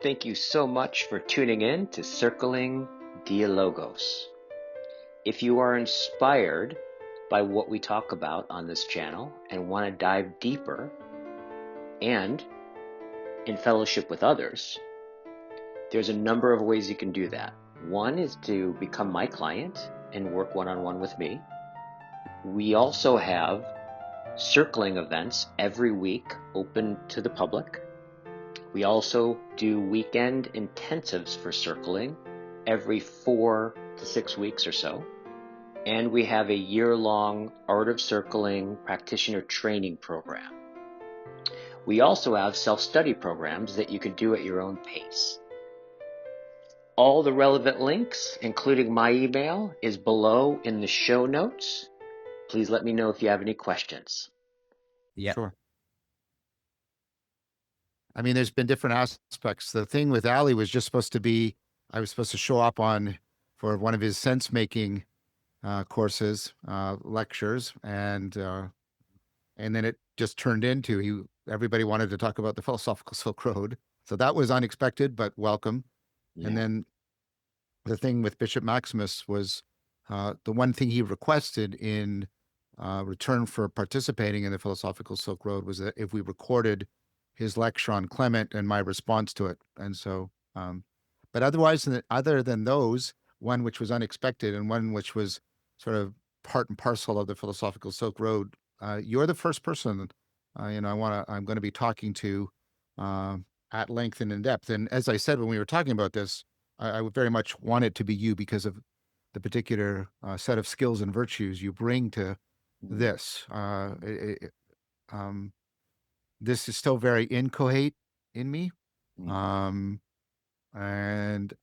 Thank you so much for tuning in to Circling Dialogos. If you are inspired by what we talk about on this channel and want to dive deeper and in fellowship with others, there's a number of ways you can do that. One is to become my client and work one-on-one with me. We also have circling events every week open to the public. We also do weekend intensives for circling every 4 to 6 weeks or so. And we have a year-long Art of Circling practitioner training program. We also have self-study programs that you can do at your own pace. All the relevant links, including my email, is below in the show notes. Please let me know if you have any questions. Yeah. Sure. I mean, there's been different aspects. The thing with Ali was just supposed to be, I was supposed to show up for one of his sense-making courses, lectures, and then it just turned into everybody wanted to talk about the philosophical Silk Road. So that was unexpected, but welcome. Yeah. And then the thing with Bishop Maximus was the one thing he requested in return for participating in the philosophical Silk Road was that if we recorded his lecture on Clement and my response to it. And so, but otherwise, other than those, one which was unexpected and one which was sort of part and parcel of the philosophical Silk Road, you're the first person, I'm going to be talking to at length and in depth. And as I said, when we were talking about this, I would very much want it to be you because of the particular set of skills and virtues you bring to this. This is still very inchoate in me. And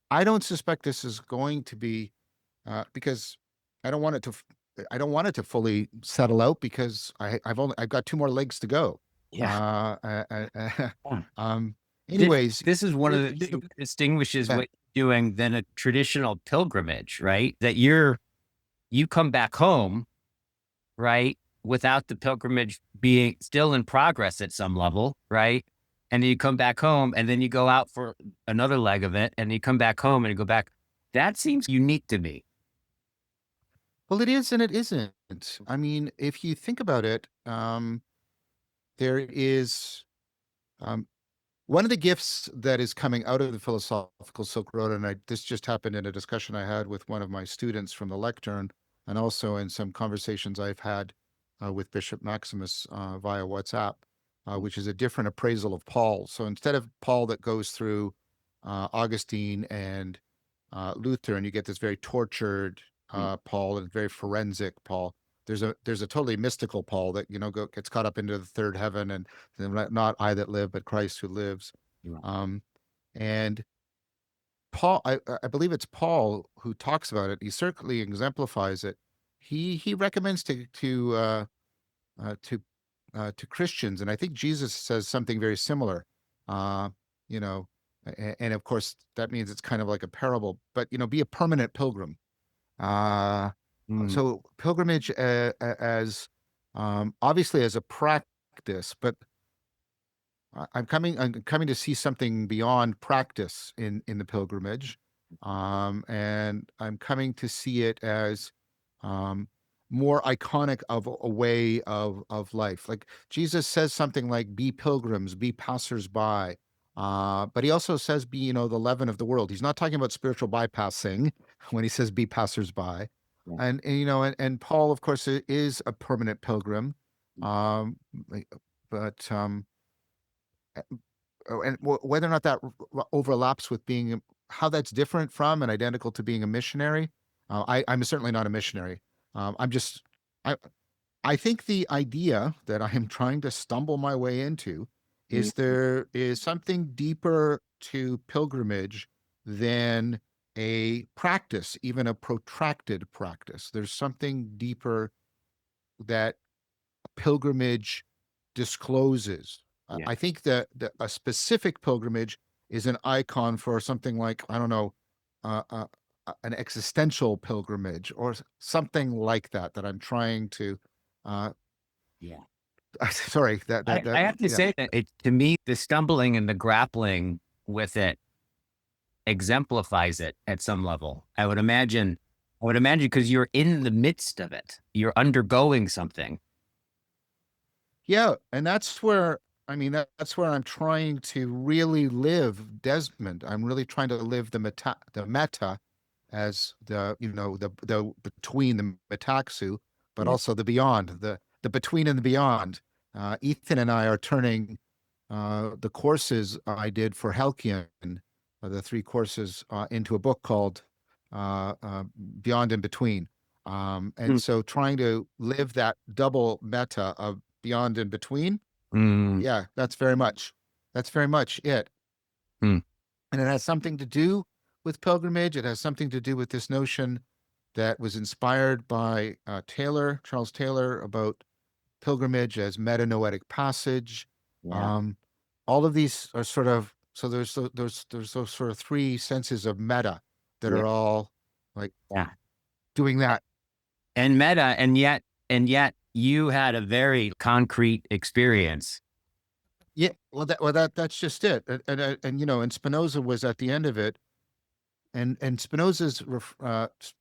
I don't suspect this is going to be, because I don't want it to fully settle out because I've got 2 more legs to go. Yeah. Anyways, this is one of the things that distinguishes what you're doing than a traditional pilgrimage, right? That you come back home, right? Without the pilgrimage being still in progress at some level, right? And then you come back home and then you go out for another leg of it and you come back home and you go back. That seems unique to me. Well, it is and it isn't. I mean, if you think about it, there is one of the gifts that is coming out of the philosophical Silk Road, and this just happened in a discussion I had with one of my students from the lectern, and also in some conversations I've had with Bishop Maximus via WhatsApp, which is a different appraisal of Paul. So instead of Paul that goes through Augustine and Luther, and you get this very tortured Paul and very forensic Paul. There's a totally mystical Paul that gets caught up into the third heaven, and not I that live, but Christ who lives. Yeah. And Paul, I believe it's Paul who talks about it. He certainly exemplifies it. He recommends to Christians, and I think Jesus says something very similar. And of course that means it's kind of like a parable, but be a permanent pilgrim. So pilgrimage as obviously as a practice, but I'm coming to see something beyond practice in the pilgrimage, and I'm coming to see it as more iconic of a way of life. Like Jesus says something like, "Be pilgrims, be passersby." But he also says, "Be the leaven of the world." He's not talking about spiritual bypassing when he says, "Be passersby." Yeah. And Paul, of course, is a permanent pilgrim, but and whether or not that overlaps with being how that's different from and identical to being a missionary, I'm certainly not a missionary. I think the idea that I am trying to stumble my way into is there is something deeper to pilgrimage than a practice, even a protracted practice. There's something deeper that pilgrimage discloses. Yeah. I think that a specific pilgrimage is an icon for something like, I don't know, an existential pilgrimage or something like that I'm trying to Yeah. sorry, I have to say that to me, the stumbling and the grappling with it exemplifies it at some level. I would imagine because you're in the midst of it, you're undergoing something. Yeah, and that's where, I mean, that's where I'm trying to really live Desmond. I'm really trying to live the meta as the, you know, the between the metaxu, but Yeah. also the beyond, the between and the beyond. Ethan and I are turning the courses I did for Halcyon, the 3 courses, into a book called Beyond and Between. And so trying to live that double meta of beyond and between, yeah, that's very much it. Mm. And it has something to do with pilgrimage. It has something to do with this notion that was inspired by Charles Taylor, about pilgrimage as metanoetic passage. Yeah. All of these are sort of, so there's those sort of 3 senses of meta that Yeah. are all like Yeah. doing that. And meta, and yet you had a very concrete experience. Yeah, well, that's just it. And you know, and Spinoza was at the end of it, and Spinoza's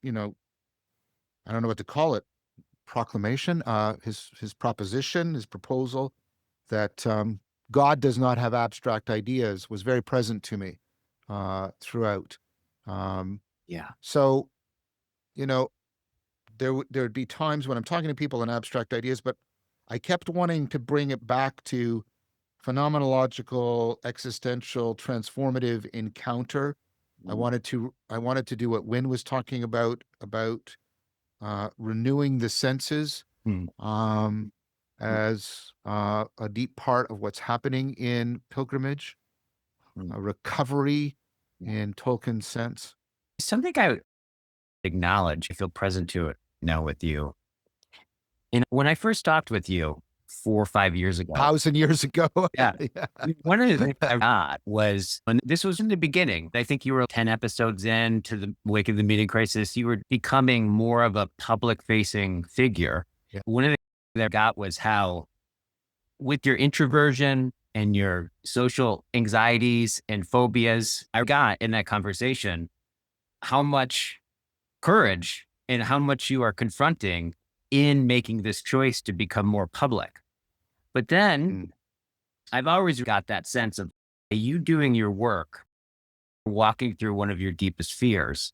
you know, I don't know what to call it, proclamation, his proposition, his proposal that God does not have abstract ideas was very present to me throughout. Yeah. So, you know, there'd be times when I'm talking to people in abstract ideas, but I kept wanting to bring it back to phenomenological, existential, transformative encounter. I wanted to do what Wynne was talking about renewing the senses, Mm. as a deep part of what's happening in pilgrimage, a recovery in Tolkien's sense. Something I would acknowledge, I feel present to it now with you. And when I first talked with you 4 or 5 years ago, 1,000 years ago. yeah, Yeah. one of the things I got was, and this was in the beginning, I think you were 10 episodes in to the Wake of the Meaning Crisis, you were becoming more of a public-facing figure. Yeah. One of the things that I got was how, with your introversion and your social anxieties and phobias, I got in that conversation how much courage and how much you are confronting in making this choice to become more public. But then I've always got that sense of you doing your work, walking through one of your deepest fears.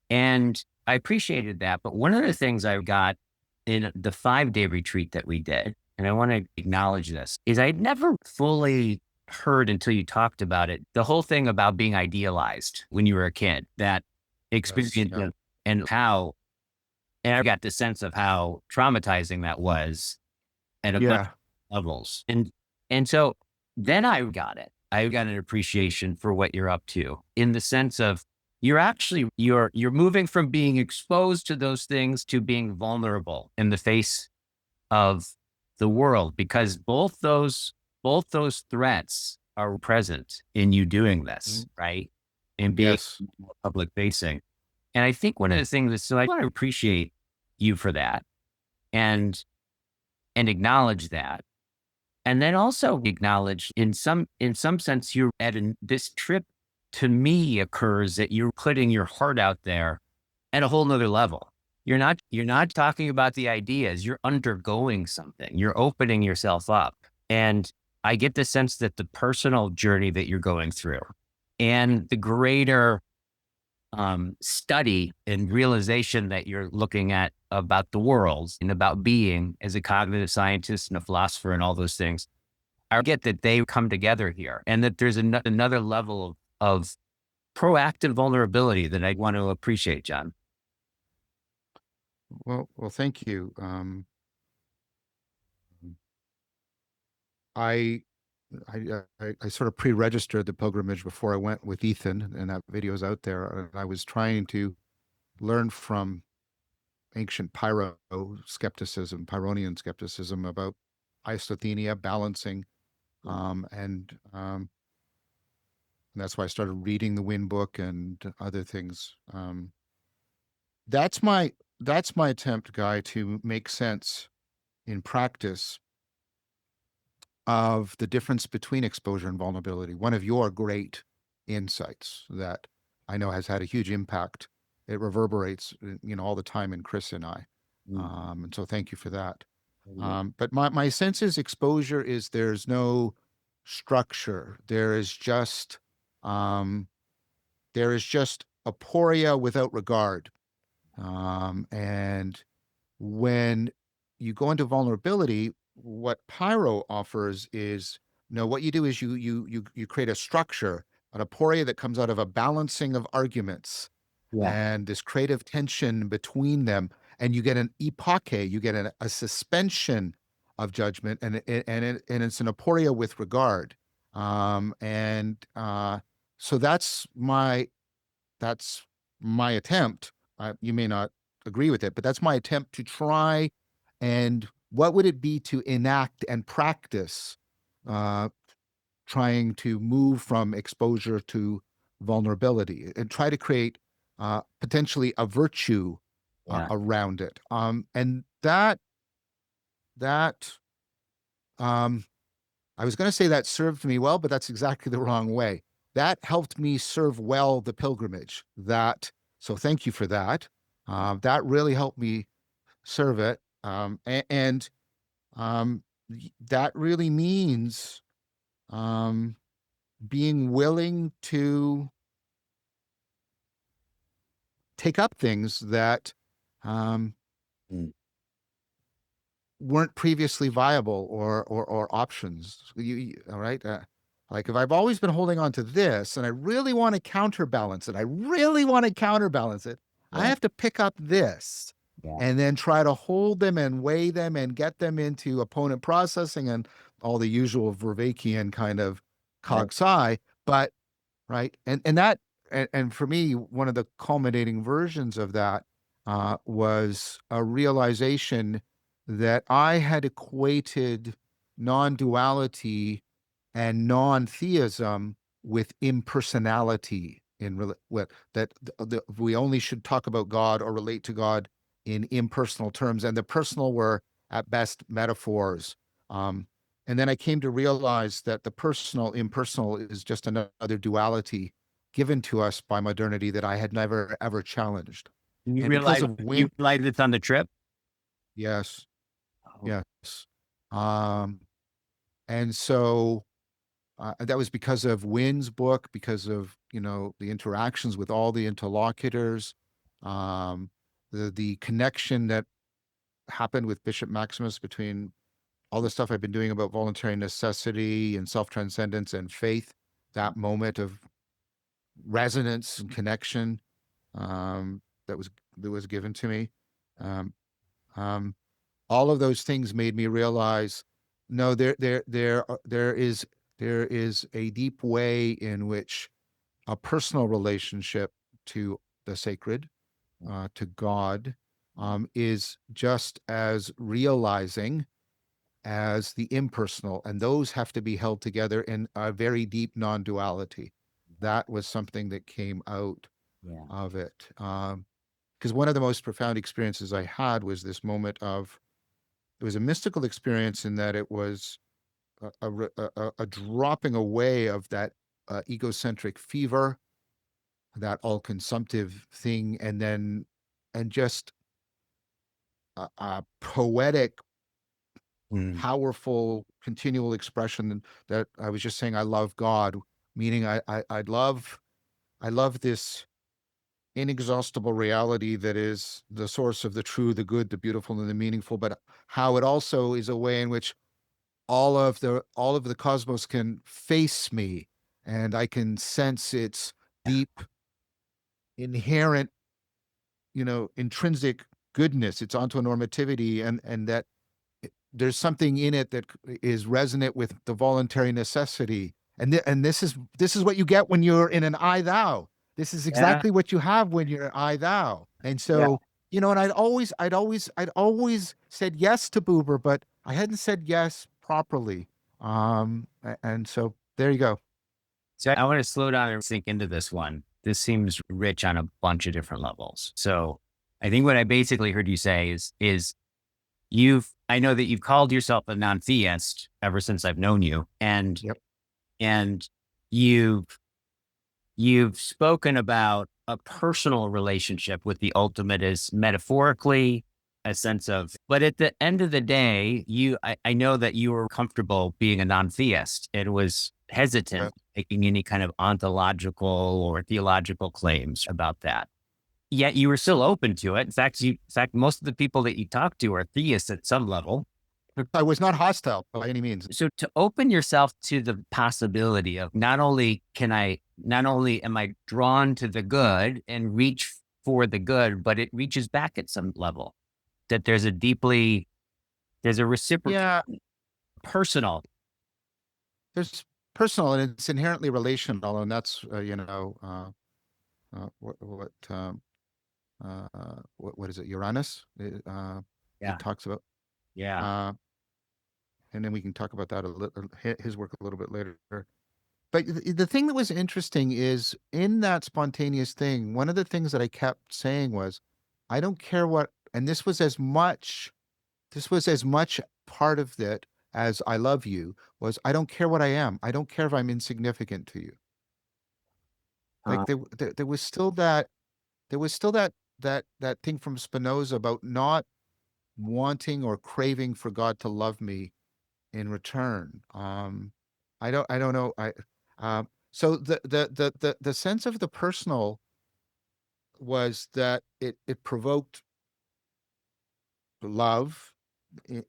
And I appreciated that. But one of the things I got in the 5-day retreat that we did, and I want to acknowledge this, is I'd never fully heard until you talked about it, the whole thing about being idealized when you were a kid, that experience. Yeah. And how, and I got the sense of how traumatizing that was at a bunch Yeah. of levels. And so then I got it. I got an appreciation for what you're up to, in the sense of you're moving from being exposed to those things to being vulnerable in the face of the world, because both those threats are present in you doing this, right? And being Yes. more public facing. And I think one of the things is, so I want to appreciate you for that, and acknowledge that. And then also acknowledge, in some sense, you're this trip to me occurs that you're putting your heart out there at a whole nother level. You're not talking about the ideas, you're undergoing something. You're opening yourself up. And I get the sense that the personal journey that you're going through and the greater study and realization that you're looking at about the world and about being as a cognitive scientist and a philosopher and all those things, I get that they come together here, and that there's another level of proactive vulnerability that I want to appreciate, John. Well, thank you. I I sort of pre-registered the pilgrimage before I went with Ethan, and that video's out there. And I was trying to learn from ancient Pyrrhonian skepticism about isosthenia, balancing, and that's why I started reading the Wynne book and other things. That's my attempt, Guy, to make sense in practice of the difference between exposure and vulnerability. One of your great insights that I know has had a huge impact. It reverberates, all the time in Chris and I. And so thank you for that. But my sense is exposure is there's no structure. There is just aporia without regard. And when you go into vulnerability, what Pyro offers is, what you do is you create a structure, an aporia that comes out of a balancing of arguments and this creative tension between them, and you get an epoche, you get a suspension of judgment, and it's an aporia with regard. So that's my attempt. You may not agree with it, but that's my attempt to try. And what would it be to enact and practice trying to move from exposure to vulnerability and try to create potentially a virtue around it. And that I was going to say that served me well, but that's exactly the wrong way. That helped me serve well the pilgrimage. So thank you for that. That really helped me serve it. And that really means being willing to take up things that weren't previously viable or options. All right. Like if I've always been holding on to this and I really want to counterbalance it, I have to pick up this and then try to hold them and weigh them and get them into opponent processing and all the usual Vervaekean kind of cog sci. But right. And for me, one of the culminating versions of that was a realization that I had equated non-duality and non-theism with impersonality we only should talk about God or relate to God in impersonal terms, and the personal were at best metaphors. And then I came to realize that the personal, impersonal is just another duality given to us by modernity that I had never, ever challenged. You And realize because of you realize it's on the trip? Yes. Yes. And so that was because of Wynn's book, because of, the interactions with all the interlocutors, the connection that happened with Bishop Maximus between all the stuff I've been doing about voluntary necessity and self-transcendence and faith, that moment of resonance and connection that was given to me. All of those things made me realize, no, there is a deep way in which a personal relationship to the sacred, to God, is just as realizing as the impersonal, and those have to be held together in a very deep non-duality. That was something that came out of it. Because one of the most profound experiences I had was this moment of, it was a mystical experience in that it was a dropping away of that egocentric fever, that all-consumptive thing, and just a poetic, powerful, continual expression that I was just saying, I love God, meaning I love this inexhaustible reality that is the source of the true, the good, the beautiful, and the meaningful, but how it also is a way in which all of the cosmos can face me, and I can sense its deep, inherent, intrinsic goodness, its ontonormativity, and that there's something in it that is resonant with the voluntary necessity. And this is what you get when you're in an I thou. This is exactly what you have when you're I thou. And so, and I'd always said yes to Buber, but I hadn't said yes properly. And so there you go. So I want to slow down and sink into this one. This seems rich on a bunch of different levels. So I think what I basically heard you say is I know that you've called yourself a non-theist ever since I've known you. And you've you've spoken about a personal relationship with the ultimate as metaphorically a sense of, but at the end of the day, I know that you were comfortable being a non-theist and was hesitant making any kind of ontological or theological claims about that. Yet you were still open to it. In fact, most of the people that you talk to are theists at some level. I was not hostile by any means. So to open yourself to the possibility of not only am I drawn to the good and reach for the good, but it reaches back at some level, that there's a reciprocal, personal. There's personal, and it's inherently relational, and that's what is it? Uranus. It talks about. Yeah. And then we can talk about that his work a little bit later. But the thing that was interesting is in that spontaneous thing, one of the things that I kept saying was, I don't care what, and this was as much part of it as I love you, was I don't care what I am. I don't care if I'm insignificant to you. Like there was still that thing from Spinoza about not wanting or craving for God to love me in return. I don't know. So the sense of the personal was that it provoked love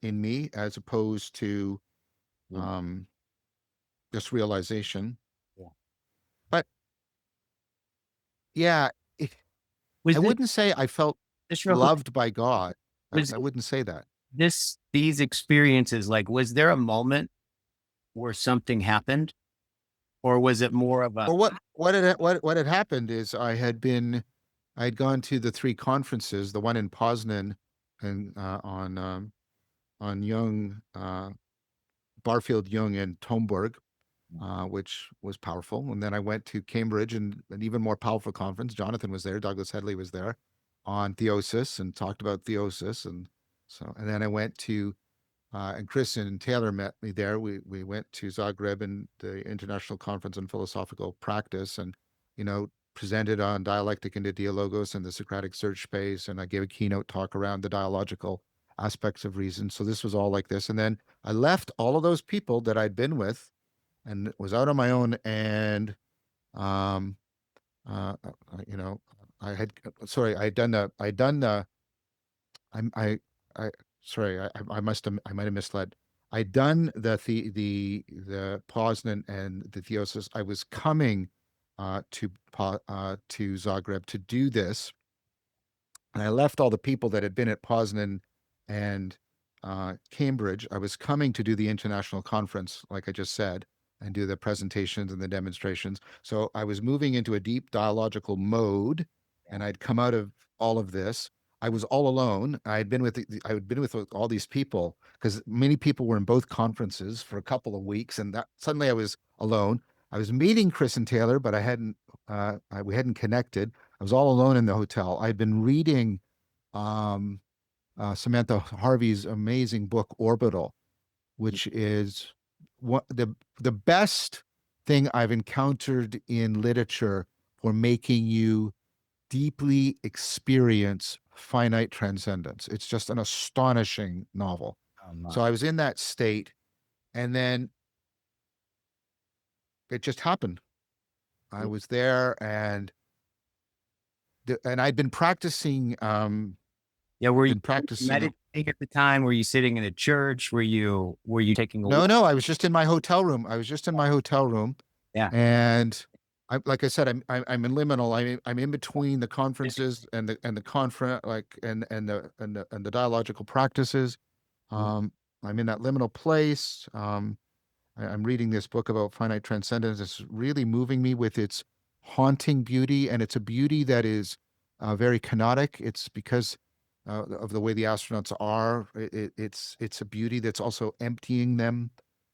in me as opposed to just realization. Yeah. But yeah, I wouldn't say I felt loved by God. I wouldn't say that. These experiences, like, was there a moment where something happened, or was it more of a? Well, what had happened is I had gone to the 3 conferences, the one in Poznan and on Jung, Barfield, Jung, and Tomberg, which was powerful. And then I went to Cambridge and an even more powerful conference. Jonathan was there, Douglas Headley was there, on theosis and talked about theosis. And then I went to and Chris and Taylor met me there. We went to Zagreb and the International Conference on Philosophical Practice, and presented on dialectic into dialogos and the Socratic search space. And I gave a keynote talk around the dialogical aspects of reason. So this was all like this. And then I left all of those people that I'd been with and was out on my own. And I had done the I might have misled. I'd done the Poznan and the theosis. I was coming to Zagreb to do this, and I left all the people that had been at Poznan and Cambridge. I was coming to do the international conference, like I just said, and do the presentations and the demonstrations. So I was moving into a deep dialogical mode, and I'd come out of all of this. I was all alone. I had been with all these people because many people were in both conferences for a couple of weeks, and that suddenly I was alone. I was meeting Chris and Taylor, but we hadn't connected. I was all alone in the hotel. I'd been reading Samantha Harvey's amazing book Orbital, which is the best thing I've encountered in literature for making you deeply experience finite transcendence. It's just an astonishing novel. So I was in that state, and then it just happened. I was there, and I'd been practicing. Were you meditating at the time? Were you sitting in a church? Were you taking a walk? No, I was just in my hotel room. Yeah. And like I said, I'm in liminal. I'm in between the conferences and the conference, and the dialogical practices. I'm in that liminal place. I'm reading this book about finite transcendence. It's really moving me with its haunting beauty, and it's a beauty that is very kenotic. It's because of the way the astronauts are. It's a beauty that's also emptying them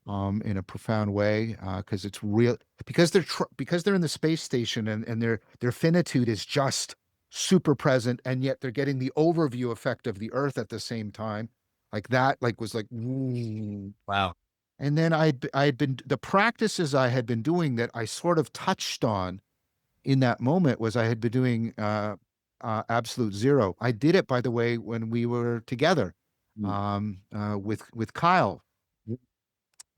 in a profound way, because it's real, because they're in the space station, and their finitude is just super present, and yet they're getting the overview effect of the Earth at the same time. Like that, was like, wow. And then I'd been the practices I had been doing that I sort of touched on in that moment was I had been doing absolute zero. I did it, by the way, when we were together with Kyle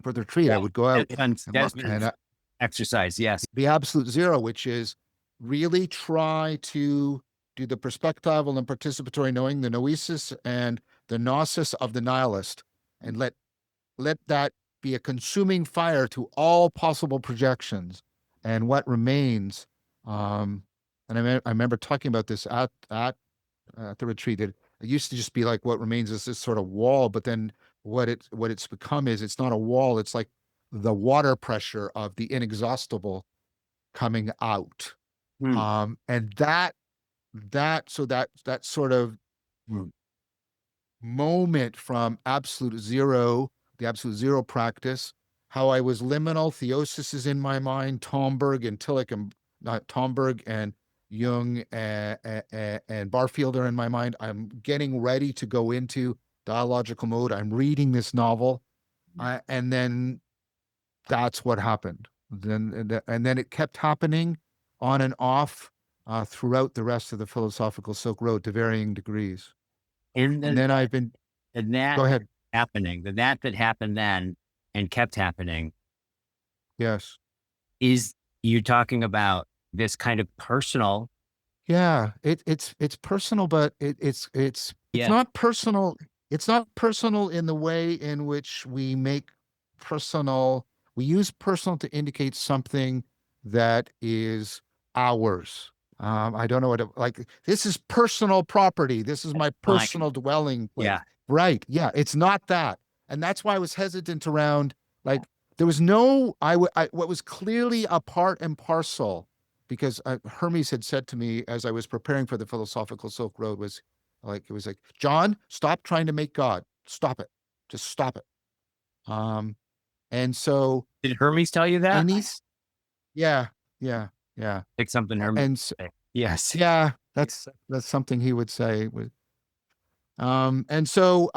for the retreat. Yeah. I would go out and exercise. Yes. the absolute zero, which is really try to do the perspectival and participatory knowing, the noesis and the gnosis of the nihilist, and let that be a consuming fire to all possible projections. And what remains, and I remember talking about this at the retreat, that it used to just be like what remains is this sort of wall, but then what it's become is it's not a wall, it's like the water pressure of the inexhaustible coming out. And that sort of moment from absolute zero, the absolute zero practice, how I was liminal, theosis is in my mind, Tomberg and Tillich, and not Tomberg and Jung and Barfield are in my mind. I'm getting ready to go into dialogical mode. I'm reading this novel, and then that's what happened. And then it kept happening on and off throughout the rest of the philosophical Silk Road to varying degrees. And then I've been. Go ahead. Happening, that happened then and kept happening. Yes. Is you're talking about this kind of personal? Yeah, it's personal, but it's not personal. It's not personal in the way in which we make personal. We use personal to indicate something that is ours. I don't know like this is personal property. This is my personal dwelling place. Yeah. Right. Yeah. It's not that. And that's why I was hesitant around, like, there was no, what was clearly a part and parcel, because Hermes had said to me as I was preparing for the philosophical Silk Road, was like, it was like, John, stop trying to make God. Stop it. Just stop it. And so. Did Hermes tell you that? And yeah. Pick something Hermes. And yes. Yeah, that's something he would say. And so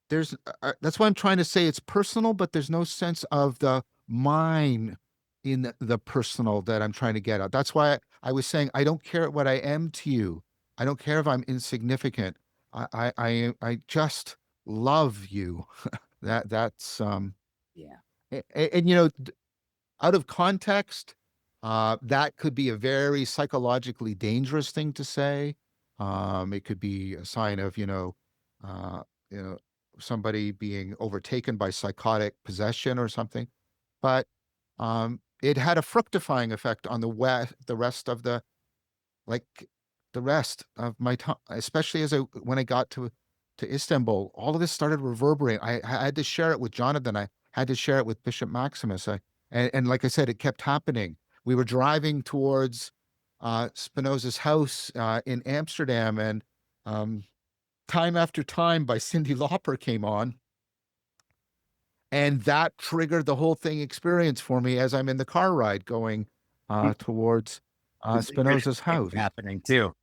there's that's why I'm trying to say it's personal, but there's no sense of the mine in the personal that I'm trying to get at. That's why I was saying I don't care what I am to you. I don't care if I'm insignificant. I just love you. That's and you know, out of context, that could be a very psychologically dangerous thing to say. It could be a sign of, somebody being overtaken by psychotic possession or something. But it had a fructifying effect on the rest of my time, especially when I got to Istanbul. All of this started reverberating. I had to share it with Jonathan. I had to share it with Bishop Maximus. And like I said, it kept happening. We were driving towards Spinoza's house in Amsterdam, and Time After Time by Cyndi Lauper came on. And that triggered the whole thing experience for me as I'm in the car ride going towards Spinoza's house. Happening too.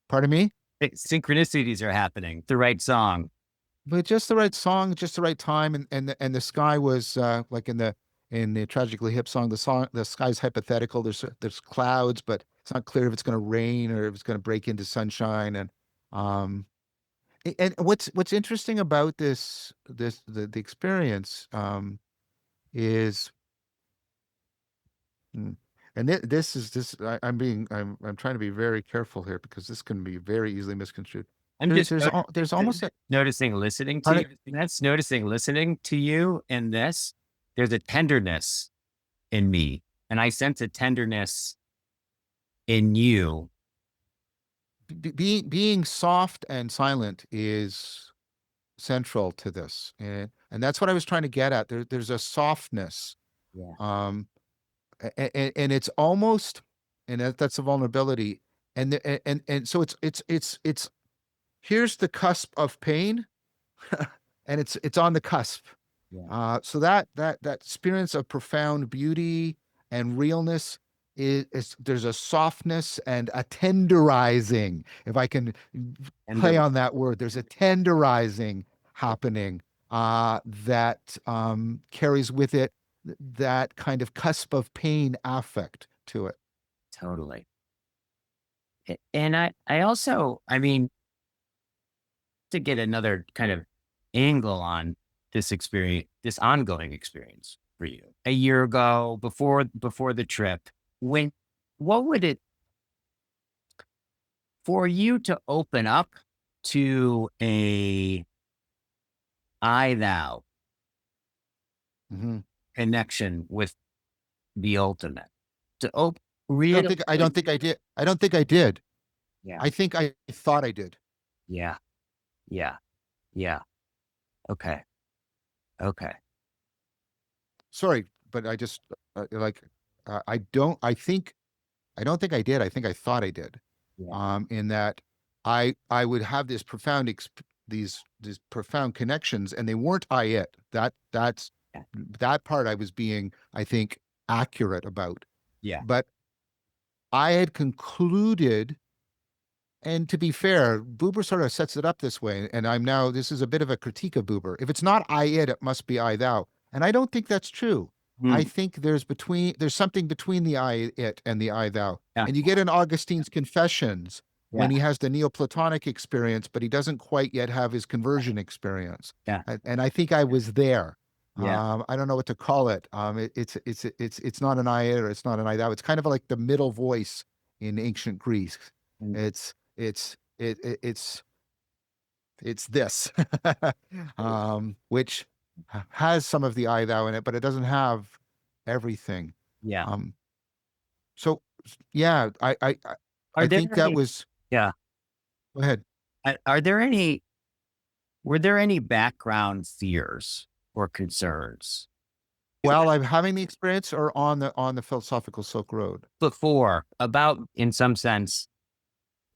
Pardon me? Synchronicities are happening. The right song. But just the right song, just the right time, and the sky was like in the Tragically Hip song. The sky's hypothetical. There's clouds, but it's not clear if it's going to rain or if it's going to break into sunshine. And what's interesting about the experience is, and I'm trying to be very careful here because this can be very easily misconstrued. There's almost noticing listening to you. That's noticing listening to you in this. There's a tenderness in me, and I sense a tenderness in you. Being soft and silent is central to this, and that's what I was trying to get at. There's a softness, and it's almost, and that's a vulnerability, and so it's here's the cusp of pain, and it's on the cusp. So that experience of profound beauty and realness is there's a softness and a tenderizing, if I can play on that word. There's a tenderizing happening that carries with it that kind of cusp of pain affect to it. Totally. And I also, I mean, to get another kind of angle on this experience, this ongoing experience for you a year ago, before the trip, what would it, for you to open up to a I thou connection with the ultimate, to open really? I don't think I did. I don't think I did. Yeah. I think I thought I did. Yeah. Yeah. Yeah. Okay. Okay. Sorry, but I just I don't think I did. I think I thought I did. Yeah. In that I would have this profound these profound connections, and they weren't it. That's Yeah. that part I was being, I think, accurate about. Yeah. But I had concluded, and to be fair, Buber sort of sets it up this way, and this is a bit of a critique of Buber. If it's not it must be thou. And I don't think that's true. I think there's something between the it and the thou. Yeah. And you get in Augustine's Confessions when Yeah. he has the Neoplatonic experience, but he doesn't quite yet have his conversion experience. Yeah. And I think I was there. Yeah. I don't know what to call it. It's not an it or it's not an thou. It's kind of like the middle voice in ancient Greece. It's this, which has some of the thou in it, but it doesn't have everything. Yeah. So yeah, I think that was. Yeah. Go ahead. Were there any background fears or concerns? Well, I'm having the experience or on the philosophical Silk Road Before, about, in some sense,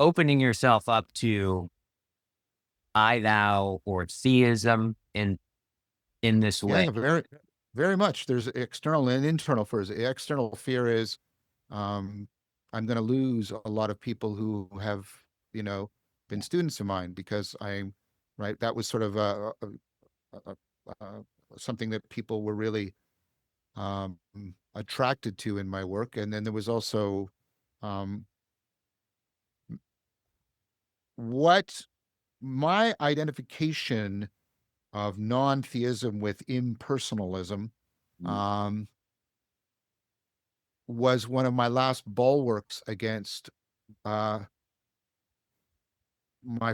opening yourself up to I thou or theism in this way. Yeah, very, very much. There's external and internal fears. The external fear is, I'm going to lose a lot of people who have, been students of mine, because right. That was sort of something that people were really attracted to in my work. And then there was also what my identification of non-theism with impersonalism was one of my last bulwarks against my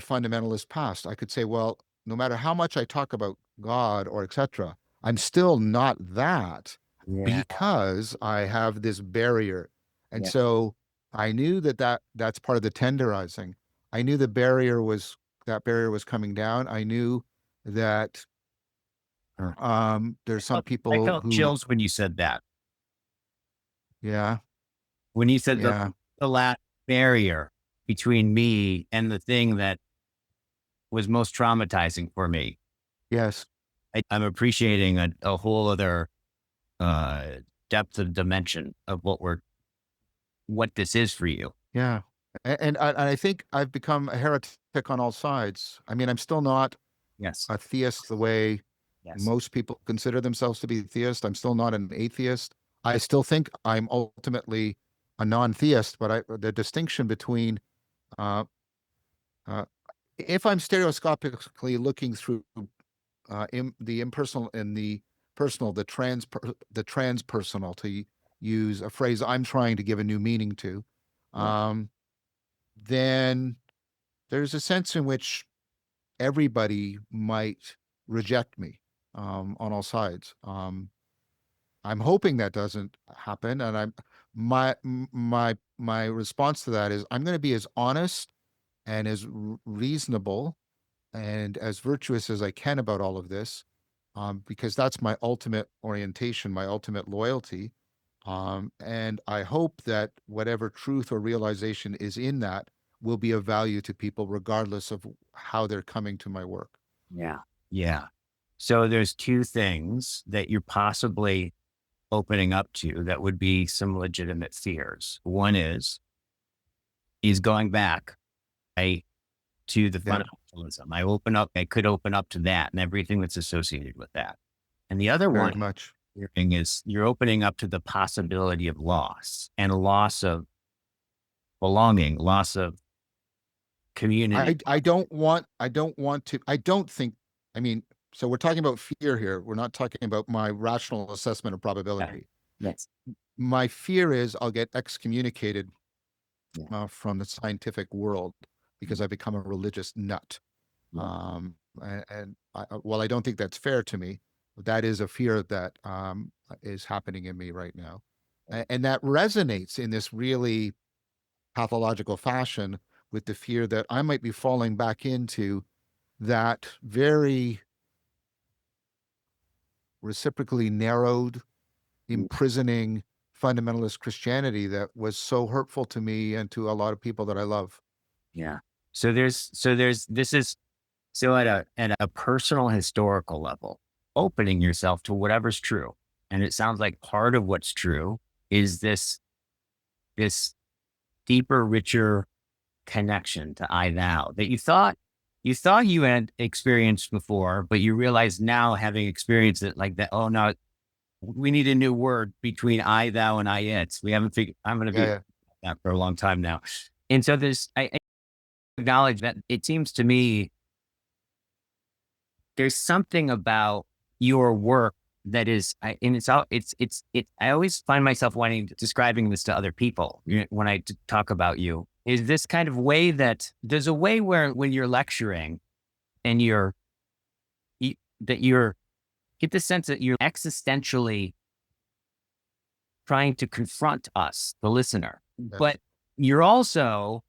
fundamentalist past. I could say, well, no matter how much I talk about God or etc., I'm still not that, because I have this barrier. And so I knew that's part of the tenderizing. I knew that barrier was coming down. I knew that there's some people I felt chills when you said that. Yeah. When you said the last barrier between me and the thing that was most traumatizing for me. Yes. I'm appreciating a whole other depth of dimension of what this is for you. Yeah. And I think I've become a heretic on all sides. I mean, I'm still not a theist the way most people consider themselves to be theist. I'm still not an atheist. I still think I'm ultimately a non-theist, but the distinction between if I'm stereoscopically looking through the impersonal and the personal, the transpersonal, to use a phrase I'm trying to give a new meaning to, then there's a sense in which everybody might reject me on all sides. I'm hoping that doesn't happen, and my response to that is I'm going to be as honest and as reasonable and as virtuous as I can about all of this, because that's my ultimate orientation, my ultimate loyalty. And I hope that whatever truth or realization is in that will be of value to people, regardless of how they're coming to my work. Yeah. Yeah. So there's two things that you're possibly opening up to that would be some legitimate fears. One is going back to the fundamentalism. I could open up to that and everything that's associated with that. And the other Very one much. hearing is you're opening up to the possibility of loss and loss of belonging, loss of community. I don't want to, I don't think, I mean, so we're talking about fear here. We're not talking about my rational assessment of probability. Yes. My fear is I'll get excommunicated Yeah. from the scientific world because I become a religious nut. Yeah. While I don't think that's fair to me, that is a fear that is happening in me right now. And that resonates in this really pathological fashion with the fear that I might be falling back into that very reciprocally narrowed, imprisoning fundamentalist Christianity that was so hurtful to me and to a lot of people that I love. Yeah. So this is so at a personal historical level, opening yourself to whatever's true. And it sounds like part of what's true is this deeper, richer connection to I thou that you thought you had experienced before, but you realize now, having experienced it like that, oh no, we need a new word between I thou and I it's. We haven't figured. I'm going to be Yeah, that for a long time now, and so I acknowledge that it seems to me there's something about your work that is, and it's all, I always find myself describing this to other people when I talk about you, is this kind of way that there's a way where when you're lecturing and that you're, get the sense that you're existentially trying to confront us, the listener, yeah. but you're also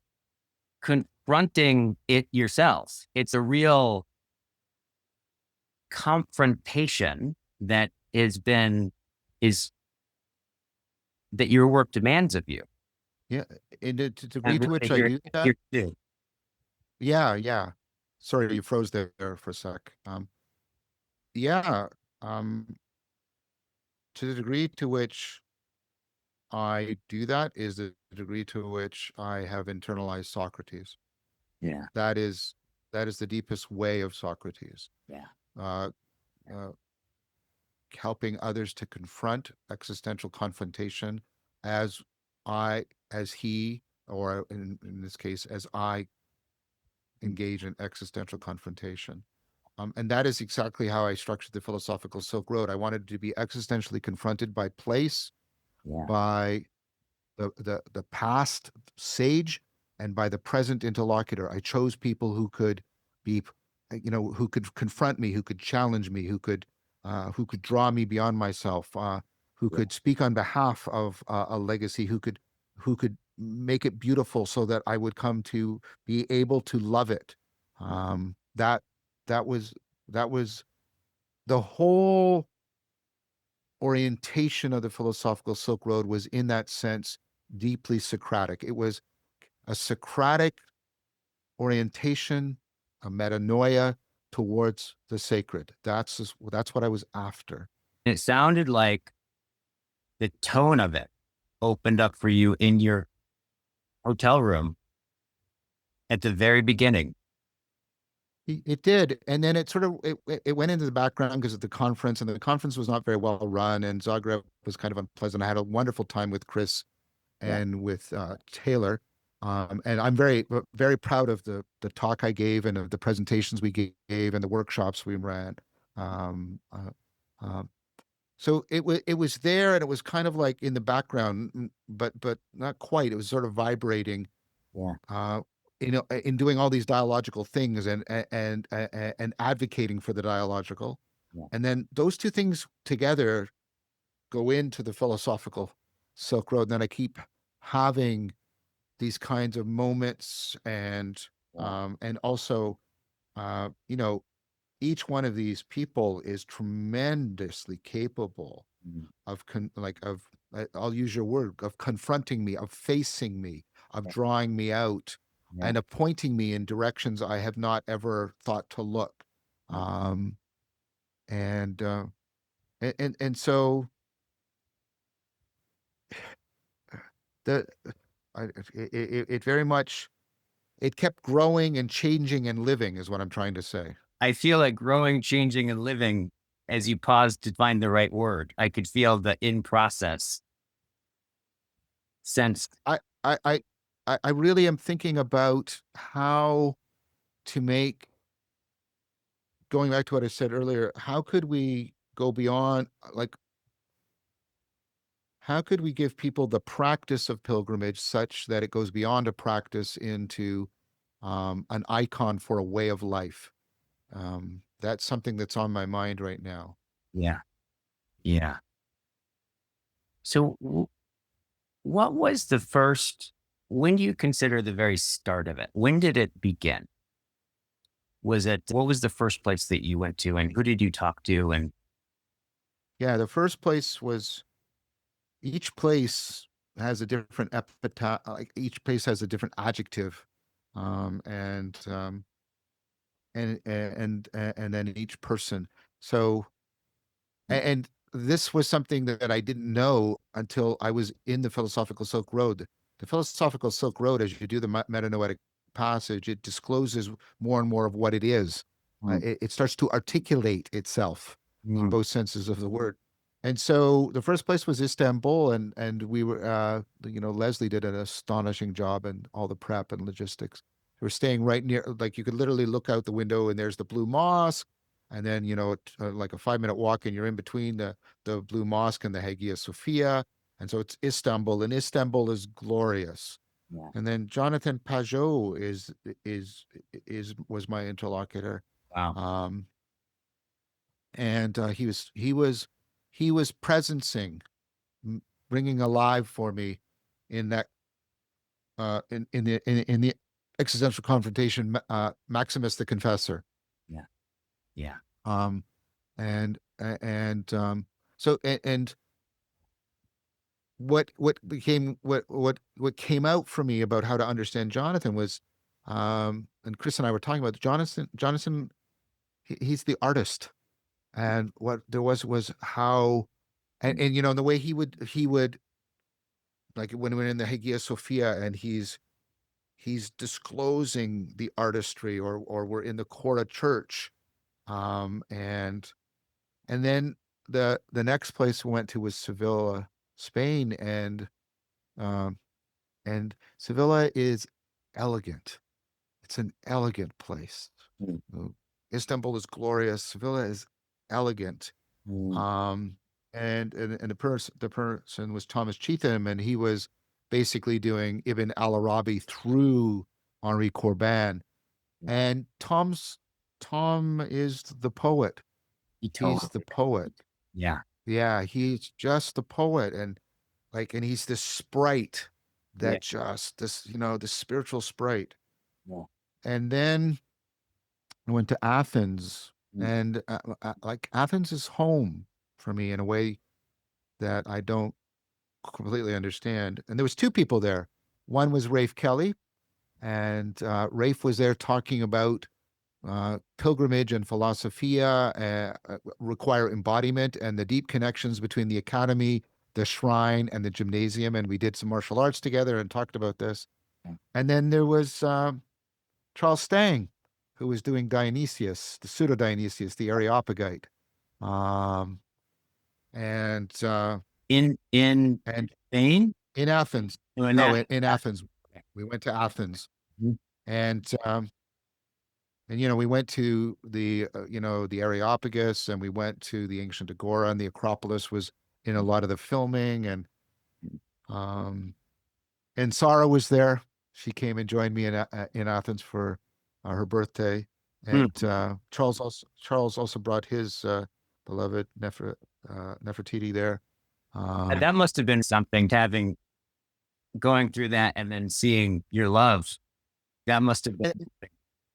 confronting it yourself. It's a real confrontation that is that your work demands of you. Yeah. And the degree to which I do that. Yeah, yeah. Sorry, you froze there for a sec. Yeah. Um, to the degree to which I do that is the degree to which I have internalized Socrates. Yeah. That is the deepest way of Socrates. Yeah. Uh, uh, Helping others to confront existential confrontation as as he, or in this case, as I engage in existential confrontation. And that is exactly how I structured the philosophical Silk Road. I wanted to be existentially confronted by place, Yeah. by the past sage, and by the present interlocutor. I chose people who could be, who could confront me, who could challenge me, who could draw me beyond myself, who Yeah. could speak on behalf of a legacy, who could make it beautiful so that I would come to be able to love it. That that was that was the whole orientation of the philosophical Silk Road was in that sense deeply Socratic. It was a Socratic orientation, a metanoia towards the sacred. That's what I was after. It sounded like the tone of it opened up for you in your hotel room at the very beginning. It did, and then it sort of it went into the background because of the conference, and the conference was not very well run, and Zagreb was kind of unpleasant. I had a wonderful time with Chris Yeah. and with Taylor, and I'm very proud of the talk I gave and of the presentations we gave and the workshops we ran. Um, uh, uh, so it was there, and it was kind of like in the background, but not quite. It was sort of vibrating. Yeah. In doing all these dialogical things and advocating for the dialogical, Yeah. and then those two things together go into the philosophical Silk Road. And then I keep having these kinds of moments, and also, each one of these people is tremendously capable of I'll use your word, of confronting me, of facing me, of drawing me out, Yeah. and of pointing me in directions I have not ever thought to look. Um, and so the it very much, it kept growing and changing and living, is what I'm trying to say. I feel like growing, changing, and living as you paused to find the right word. I could feel the in process sense. I really am thinking about how to make, going back to what I said earlier, how could we go beyond, like, how could we give people the practice of pilgrimage such that it goes beyond a practice into an icon for a way of life? That's something that's on my mind right now. Yeah. Yeah. So what was the first, when do you consider the very start of it? When did it begin? What was the first place that you went to and who did you talk to? And Yeah, the first place was, each place has a different epithet, like each place has a different adjective. Um, and, um, and then each person. So, and this was something that I didn't know until I was in the Philosophical Silk Road. The Philosophical Silk Road, as you do the metanoetic passage, it discloses more and more of what it is. Mm, It starts to articulate itself in mm, both senses of the word. And so the first place was Istanbul, and we were, Leslie did an astonishing job in all the prep and logistics. We were staying right near, like you could literally look out the window and there's the Blue Mosque, and then like a 5-minute walk, and you're in between the Blue Mosque and the Hagia Sophia, and so it's Istanbul, and Istanbul is glorious. yeah. And then Jonathan Pajot was my interlocutor, Wow. um, and he was presencing, bringing alive for me in that in the existential confrontation, Maximus the Confessor. Yeah. Yeah. Um, and so and what came out for me about how to understand Jonathan was, and Chris and I were talking about Jonathan, he's the artist, and what there was how, and the way he would, like when we're in the Hagia Sophia and he's disclosing the artistry, or we're in the Cora Church, and then the next place we went to was Sevilla, Spain, um, and Sevilla is elegant. It's an elegant place. Mm, Uh, Istanbul is glorious. Sevilla is elegant. mm, Um, and the person was Thomas Cheetham, and he was basically doing Ibn al-Arabi through Henri Corbin. yeah. And Tom is the poet. You He's told. the poet. Yeah. Yeah, he's just the poet, and he's this sprite Yeah. that just the spiritual sprite. Yeah. And then I went to Athens, Mm, and like Athens is home for me in a way that I don't completely understand. And there was two people there. One was Rafe Kelly, and Rafe was there talking about pilgrimage and philosophia require embodiment and the deep connections between the academy, the shrine, and the gymnasium. And we did some martial arts together and talked about this. yeah. And then there was Charles Stang, who was doing Dionysius, the pseudo Dionysius, the Areopagite, um, and In Spain? in Athens. Doing No, that. in Athens. We went to Athens, Mhm. and we went to the Areopagus, and we went to the ancient Agora, and the Acropolis was in a lot of the filming, um, and Sarah was there. She came and joined me in Athens for her birthday, Hmm. and Charles also brought his beloved Nefertiti there. Um, That must have been something, going through that and then seeing your loves. That must have been it,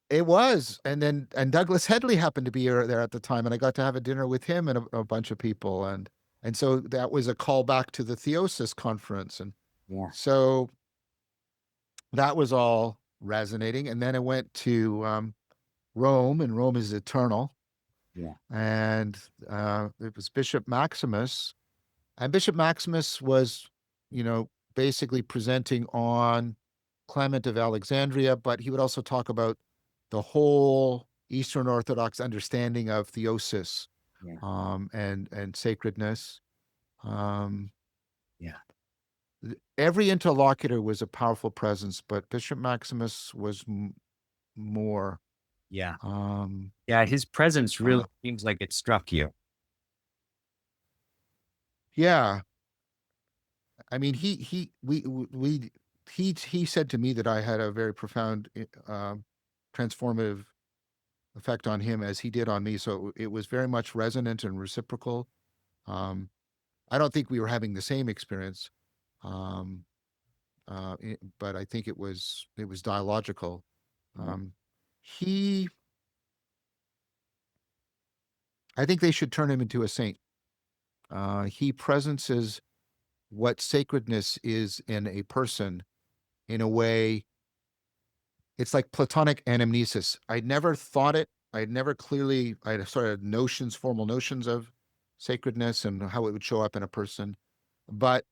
it was, and Douglas Headley happened to be there at the time, and I got to have a dinner with him and a bunch of people, and so that was a callback to the Theosis conference, and yeah. so that was all resonating. And then I went to Rome, and Rome is eternal. Yeah. And it was Bishop Maximus, and Bishop Maximus was, basically presenting on Clement of Alexandria, but he would also talk about the whole Eastern Orthodox understanding of theosis, and sacredness. Yeah. Every interlocutor was a powerful presence, but Bishop Maximus was more. Yeah. Yeah. His presence really seems like it struck you. Yeah. I mean, he said to me that I had a very profound, transformative effect on him as he did on me. So it was very much resonant and reciprocal. I don't think we were having the same experience, but I think it was dialogical. I think they should turn him into a saint. He presences what sacredness is in a person in a way. It's like Platonic anamnesis. I never thought it. I had sort of formal notions of sacredness and how it would show up in a person. But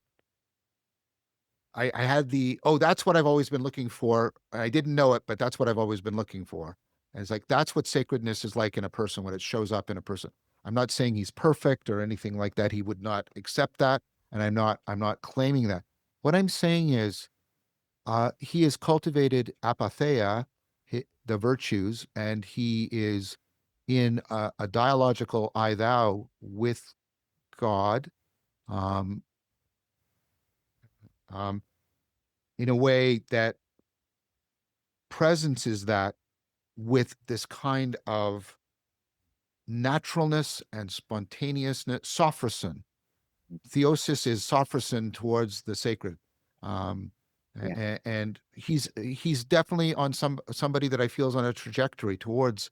I had that's what I've always been looking for. I didn't know it, but that's what I've always been looking for. And it's like, that's what sacredness is like in a person when it shows up in a person. I'm not saying he's perfect or anything like that. He would not accept that. And I'm not claiming that. What I'm saying is, he has cultivated apatheia, the virtues, and he is in a dialogical I thou with God, um, um, in a way that presences that with this kind of naturalness and spontaneousness, sophroson. Theosis is sophroson towards the sacred. And he's definitely on somebody that I feel is on a trajectory towards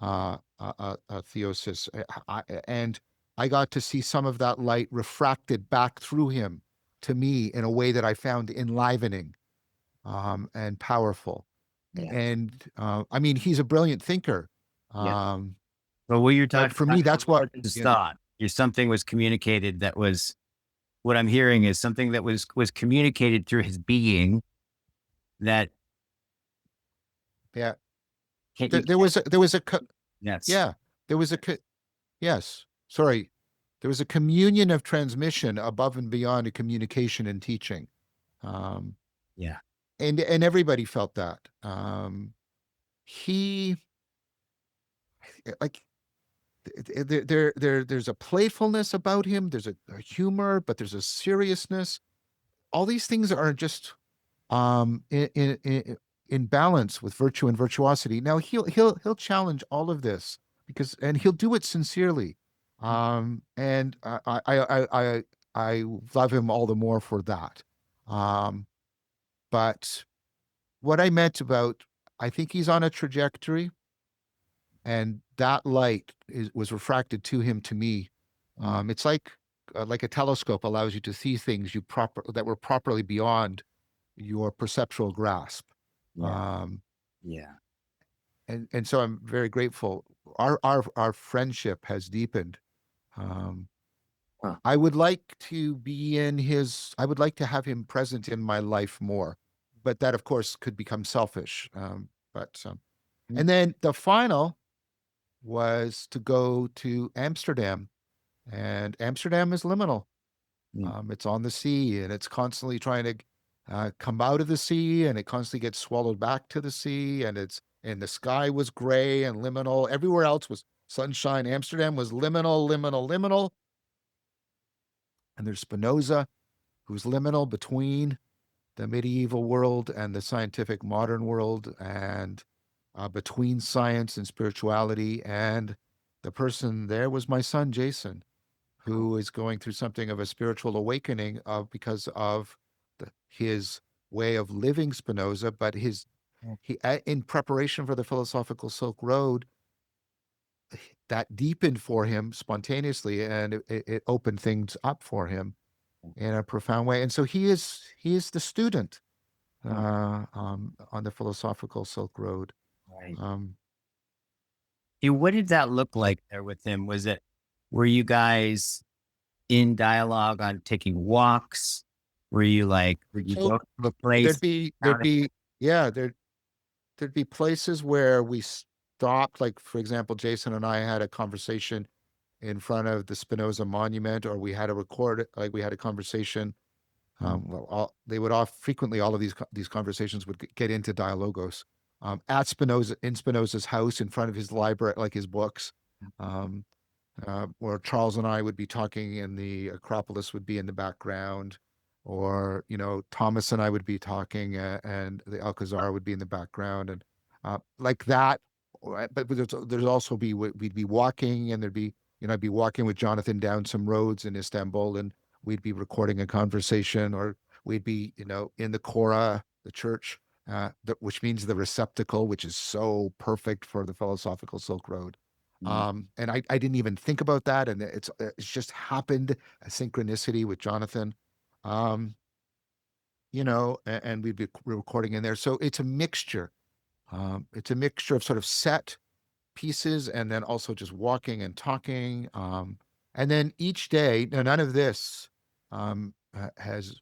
theosis. And I got to see some of that light refracted back through him to me in a way that I found enlivening, and powerful. And I mean, he's a brilliant thinker. But what you're talking for about, me, that's what thought. Something was communicated that was, what I'm hearing is something that was communicated through his being that. Yeah. There was a yes. Yeah, there was a yes. Sorry, there was a communion of transmission above and beyond a communication and teaching. Yeah. And everybody felt that. He like there's a playfulness about him. There's a humor, but there's a seriousness. All these things are just in balance with virtue and virtuosity. Now he'll challenge all of this and he'll do it sincerely. And I love him all the more for that. But what I meant about, I think he's on a trajectory, and that light was refracted to him, to me. It's like a telescope allows you to see things that were properly beyond your perceptual grasp. And so I'm very grateful. Our friendship has deepened. I would like to I would like to have him present in my life more, but that of course could become selfish. And then the final was to go to Amsterdam, and Amsterdam is liminal. It's on the sea, and it's constantly trying to come out of the sea, and it constantly gets swallowed back to the sea. And the sky was gray and liminal. Everywhere else was sunshine. Amsterdam was liminal, liminal, liminal. And there's Spinoza, who's liminal between the medieval world and the scientific modern world, and between science and spirituality. And the person there was my son, Jason, who is going through something of a spiritual awakening because of his way of living Spinoza, but in preparation for the philosophical Silk Road, that deepened for him spontaneously, and it opened things up for him in a profound way. And so he is the student on the philosophical Silk Road. Right. What did that look like there with him? Were you guys in dialogue on taking walks? Were you go to a place? There'd be places where we stopped. Like, for example, Jason and I had a conversation in front of the Spinoza monument, or we had a we had a conversation. They would frequently, all of these conversations would get into dialogos, at in Spinoza's house, in front of his library, like his books. Where Charles and I would be talking, and the Acropolis would be in the background, or Thomas and I would be talking, and the Alcazar would be in the background, and like that. But there's also we'd be walking, and there'd be I'd be walking with Jonathan down some roads in Istanbul, and we'd be recording a conversation, or we'd be in the Kora, the church, which means the receptacle, which is so perfect for the philosophical Silk Road. And I didn't even think about that, and it's just happened, a synchronicity with Jonathan, and we'd be recording in there. So it's a mixture. It's a mixture of sort of set pieces, and then also just walking and talking. And then each day, now none of this has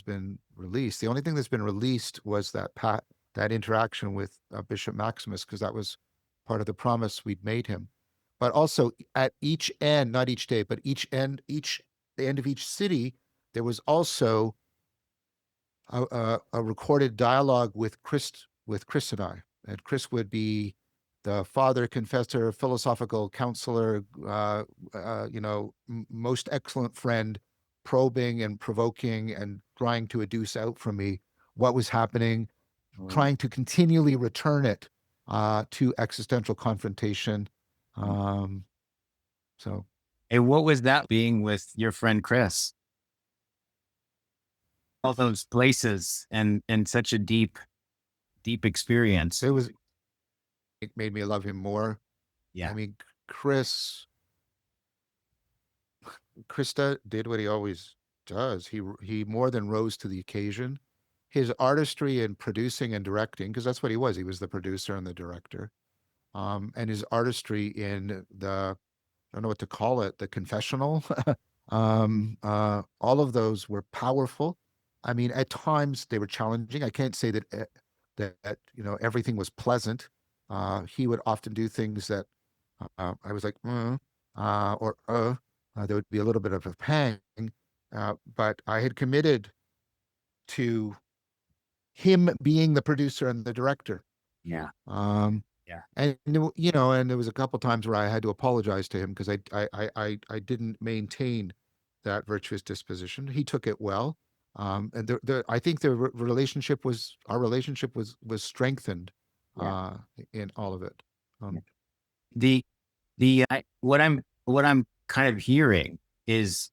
been released. The only thing that's been released was that interaction with Bishop Maximus, because that was part of the promise we'd made him. But also at each end, not each day, but the end of each city, there was also a recorded dialogue with Chris and I. And Chris would be the father, confessor, philosophical counselor, most excellent friend, probing and provoking and trying to adduce out from me what was happening, trying to continually return it to existential confrontation. So. And what was that being with your friend Chris? All those places and such a deep experience. It made me love him more. Yeah. I mean, Chris did what he always does. He more than rose to the occasion. His artistry in producing and directing, because that's what he was. He was the producer and the director. And his artistry in I don't know what to call it, the confessional. All of those were powerful. I mean, at times they were challenging. I can't say that everything was pleasant. He would often do things that I was like, or there would be a little bit of a pang. But I had committed to him being the producer and the director. Yeah. Yeah. And and there was a couple times where I had to apologize to him because I didn't maintain that virtuous disposition. He took it well. And I think our relationship was strengthened in all of it. What I'm kind of hearing is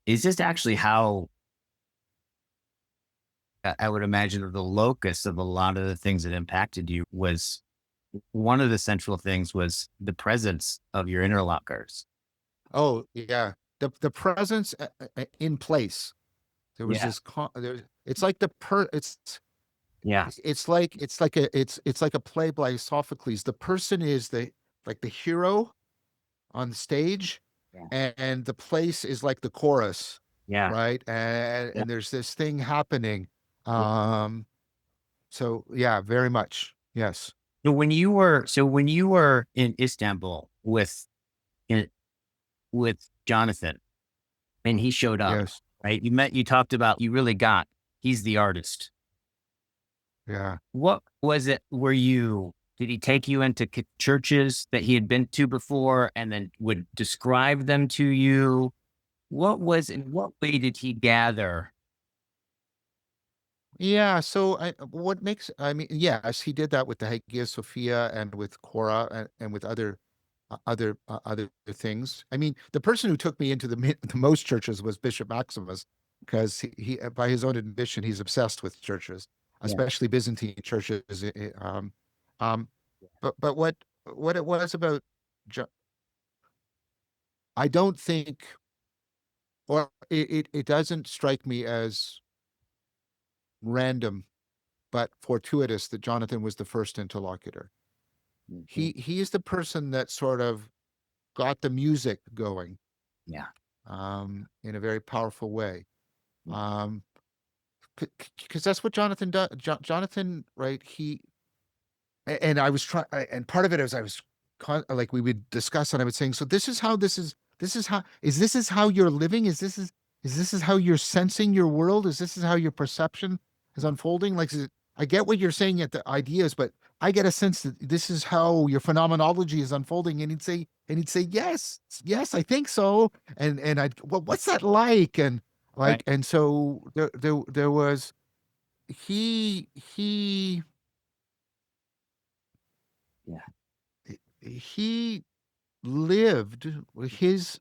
just actually how I would imagine the locus of a lot of the things that impacted you was, one of the central things was the presence of your interlocutors. Oh yeah, the presence in place. There was this. It's like it's like a play by Sophocles. The person is the hero on the stage, and the place is like the chorus. Right. And there's this thing happening. So yeah, very much. Yes. So when you were in Istanbul with Jonathan, and he showed up, Yes. right? You talked about, he's the artist. Yeah. What was it? Did he take you into churches that he had been to before and then would describe them to you? In what way did he gather? Yeah. So yes, he did that with the Hagia Sophia and with Cora and with other things. I mean, the person who took me into the most churches was Bishop Maximus, because he by his own admission, he's obsessed with churches, especially Byzantine churches. But what it was about, I don't think, or it doesn't strike me as random, but fortuitous that Jonathan was the first interlocutor. He is the person that sort of got the music going. In a very powerful way. Because that's what Jonathan does. Jonathan, right? And I was trying, and part of it is I was like we would discuss, and I would saying, so this is how this is how you're living? Is this how you're sensing your world? Is how your perception is unfolding? Like, I get what you're saying at the ideas, but I get a sense that this is how your phenomenology is unfolding. And he'd say, yes, I think so. And I'd, well, what's that like? And Right. like, and so there was, he Yeah. he lived his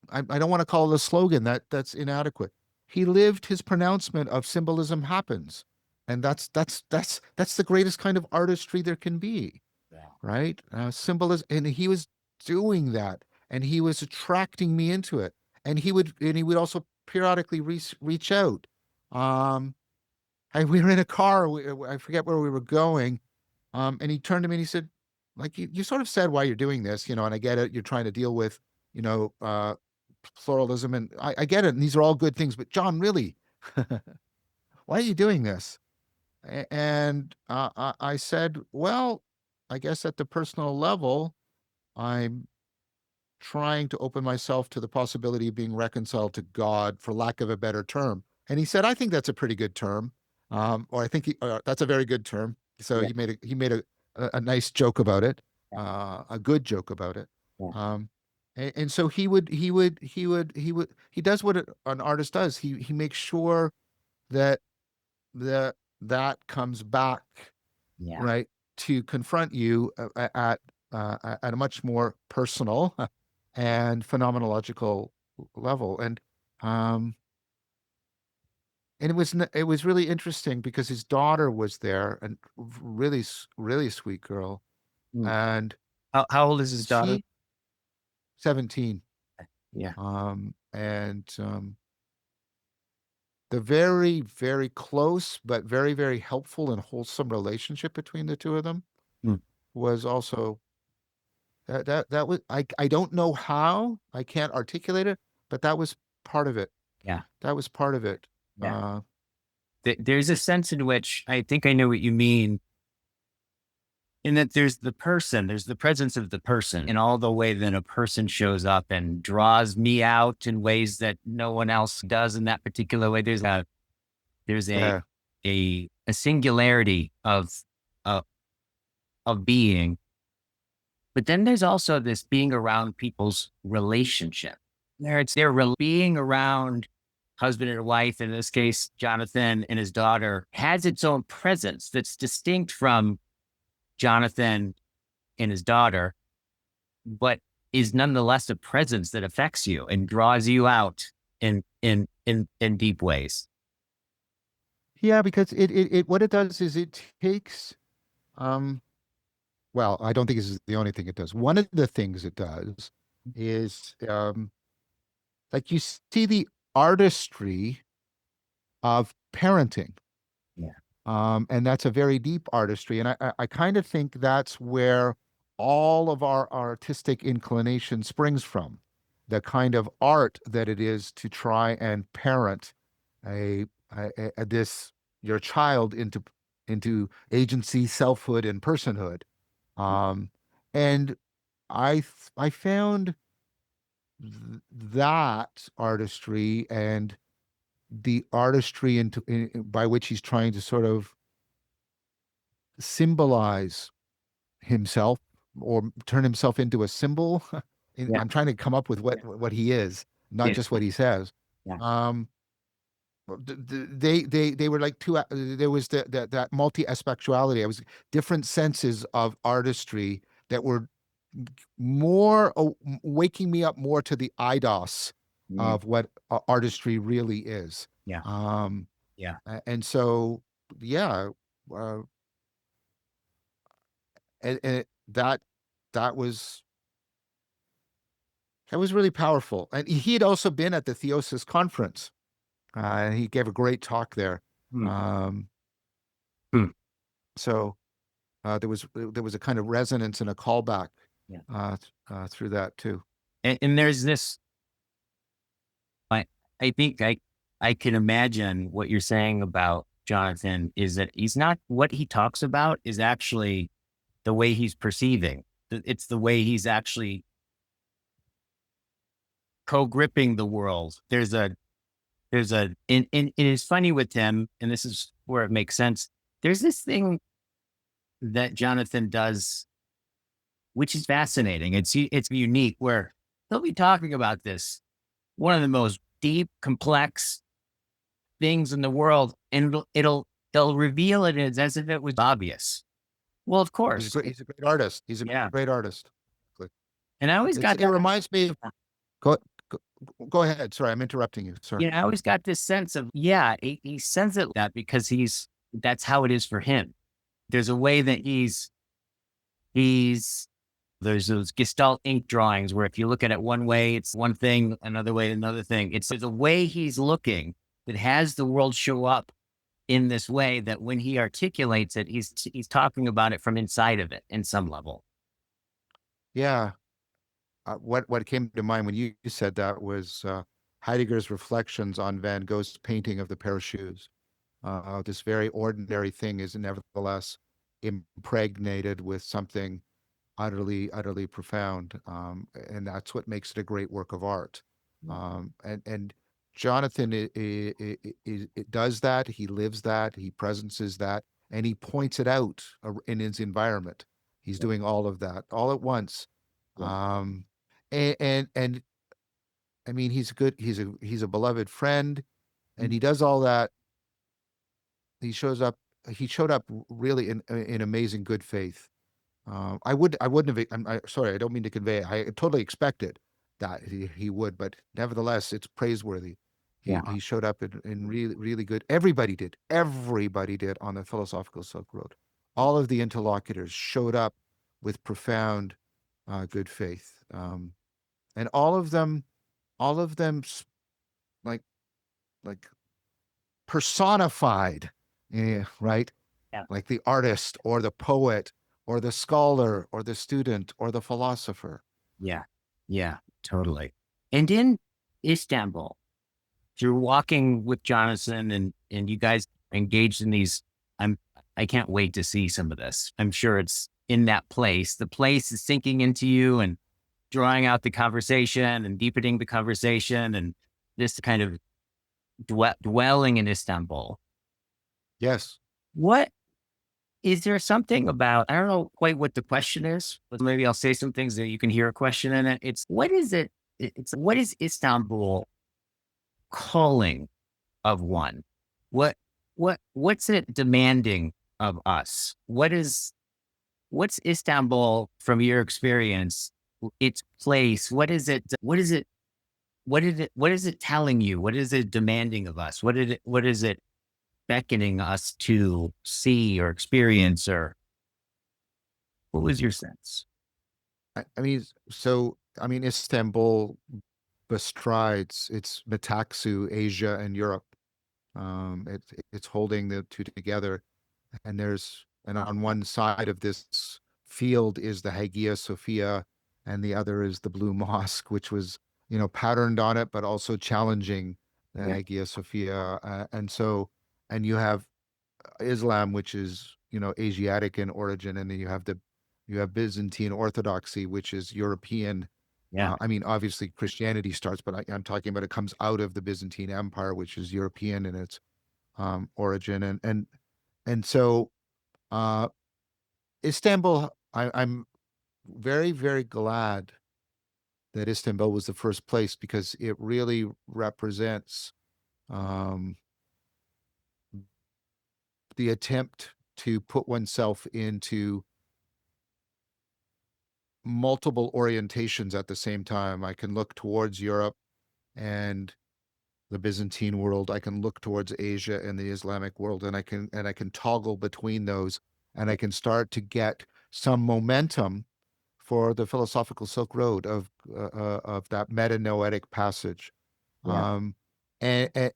I don't want to call it a slogan, that's inadequate. He lived his pronouncement of symbolism happens. And that's the greatest kind of artistry there can be, Yeah. right? Symbolism, and he was doing that, and he was attracting me into it. And he would also periodically reach out. We were in a car, I forget where we were going, and he turned to me and he said, like, you sort of said why you're doing this, and I get it. You're trying to deal with, you know, uh, pluralism, and I get it. And these are all good things, but John, really, why are you doing this? And I said, well, I guess at the personal level, I'm trying to open myself to the possibility of being reconciled to God, for lack of a better term. And he said, I think that's a pretty good term. Or I think that's a very good term. So Yeah. he made a nice joke about it, a good joke about it. Yeah. And so he does what an artist does. He makes sure that that comes back, Yeah. right, to confront you at a much more personal and phenomenological level. Um and it was really interesting because his daughter was there, and really sweet girl. Hmm. And How old is his daughter? she 17. Yeah. And the very, very close but very, very helpful and wholesome relationship between the two of them Hmm. was also that was, I don't know how, I can't articulate it, but that was part of it. Yeah. That was part of it. Yeah. There's a sense in which I think I know what you mean, in that there's the person, there's the presence of the person in all the way that a person shows up and draws me out in ways that no one else does in that particular way. There's Yeah. a singularity uh, of being, but then there's also this being around people's relationship. Being around husband and wife, in this case, Jonathan and his daughter, has its own presence that's distinct from Jonathan and his daughter, but is nonetheless a presence that affects you and draws you out in deep ways. Yeah, because it what it does is it takes, um well, I don't think this is the only thing it does. One of the things it does is, like, you see the artistry of parenting. Yeah. And that's a very deep artistry. And I kind of think that's where all of our artistic inclination springs from. The kind of art that it is to try and parent this your child into agency, selfhood, and personhood. Um, and I found that artistry and the artistry by which he's trying to sort of symbolize himself or turn himself into a symbol. Yeah. I'm trying to come up with what he is, not Yeah. just what he says. Yeah. Um, they were like two. There was that multi-aspectuality. I was different senses of artistry that were more waking me up more to the IDOS Mm. of what artistry really is. Yeah. Um, Yeah. and so, yeah, uh, and that was really powerful. And he had also been at the Theosis conference. And he gave a great talk there. Hmm. Um, Hmm. so there was a kind of resonance and a callback, Yeah. through that too. And there's this, I think I can imagine what you're saying about Jonathan is that he's not, what he talks about is actually the way he's perceiving It's the way he's actually co-gripping the world. And it's funny with him, and this is where it makes sense. There's this thing that Jonathan does, which is fascinating. It's unique, where he'll be talking about this, one of the most deep, complex things in the world, and they'll reveal it as if it was obvious. Well, of course. He's a great artist. He's a great artist. And I always it reminds me of, go ahead. Sorry, I'm interrupting you. Sorry. I always got this sense of, he sends it that because that's how it is for him. There's a way that there's those Gestalt ink drawings where if you look at it one way, it's one thing, another way, another thing. It's the way he's looking that has the world show up in this way, that when he articulates it, he's talking about it from inside of it in some level. Yeah. What came to mind when you said that was Heidegger's reflections on Van Gogh's painting of the pair of shoes. This very ordinary thing is nevertheless impregnated with something utterly, utterly profound. And that's what makes it a great work of art. And Jonathan it does that. He lives that. He presences that, and he points it out in his environment. He's doing all of that all at once. And I mean, he's a beloved friend, and he does all that. He showed up really in amazing good faith. I wouldn't have, sorry, I don't mean to convey, I totally expected that he would, but nevertheless, it's praiseworthy. He showed up in really, really good, everybody did on the Philosophical Silk Road. All of the interlocutors showed up with profound good faith. And all of them like personified, right? Yeah. Like the artist or the poet or the scholar or the student or the philosopher. Yeah, totally. And in Istanbul, through walking with Jonathan and you guys engaged in these, I can't wait to see some of this. I'm sure it's in that place. The place is sinking into you and drawing out the conversation and deepening the conversation, and this kind of dwelling in Istanbul. Yes. What is there something about, I don't know quite what the question is, but maybe I'll say some things that you can hear a question in it. It's what is Istanbul calling of one? What's it demanding of us? What's Istanbul from your experience, its place? What is it telling you? What is it demanding of us? What is it beckoning us to see or experience, or what was your sense? I mean, Istanbul bestrides, it's Metaxu, Asia and Europe. It's holding the two together. And on one side of this field is the Hagia Sophia, and the other is the Blue Mosque, which was, patterned on it, but also challenging the Hagia Sophia. And you have Islam, which is, Asiatic in origin, and then you have Byzantine Orthodoxy, which is European. I mean, obviously Christianity starts, but I'm talking about it comes out of the Byzantine Empire, which is European in its origin, and so Istanbul. I'm very, very glad that Istanbul was the first place, because it really represents the attempt to put oneself into multiple orientations at the same time. I can look towards Europe and the Byzantine world. I can look towards Asia and the Islamic world, and I can toggle between those, and I can start to get some momentum for the philosophical Silk Road of that meta-noetic passage. And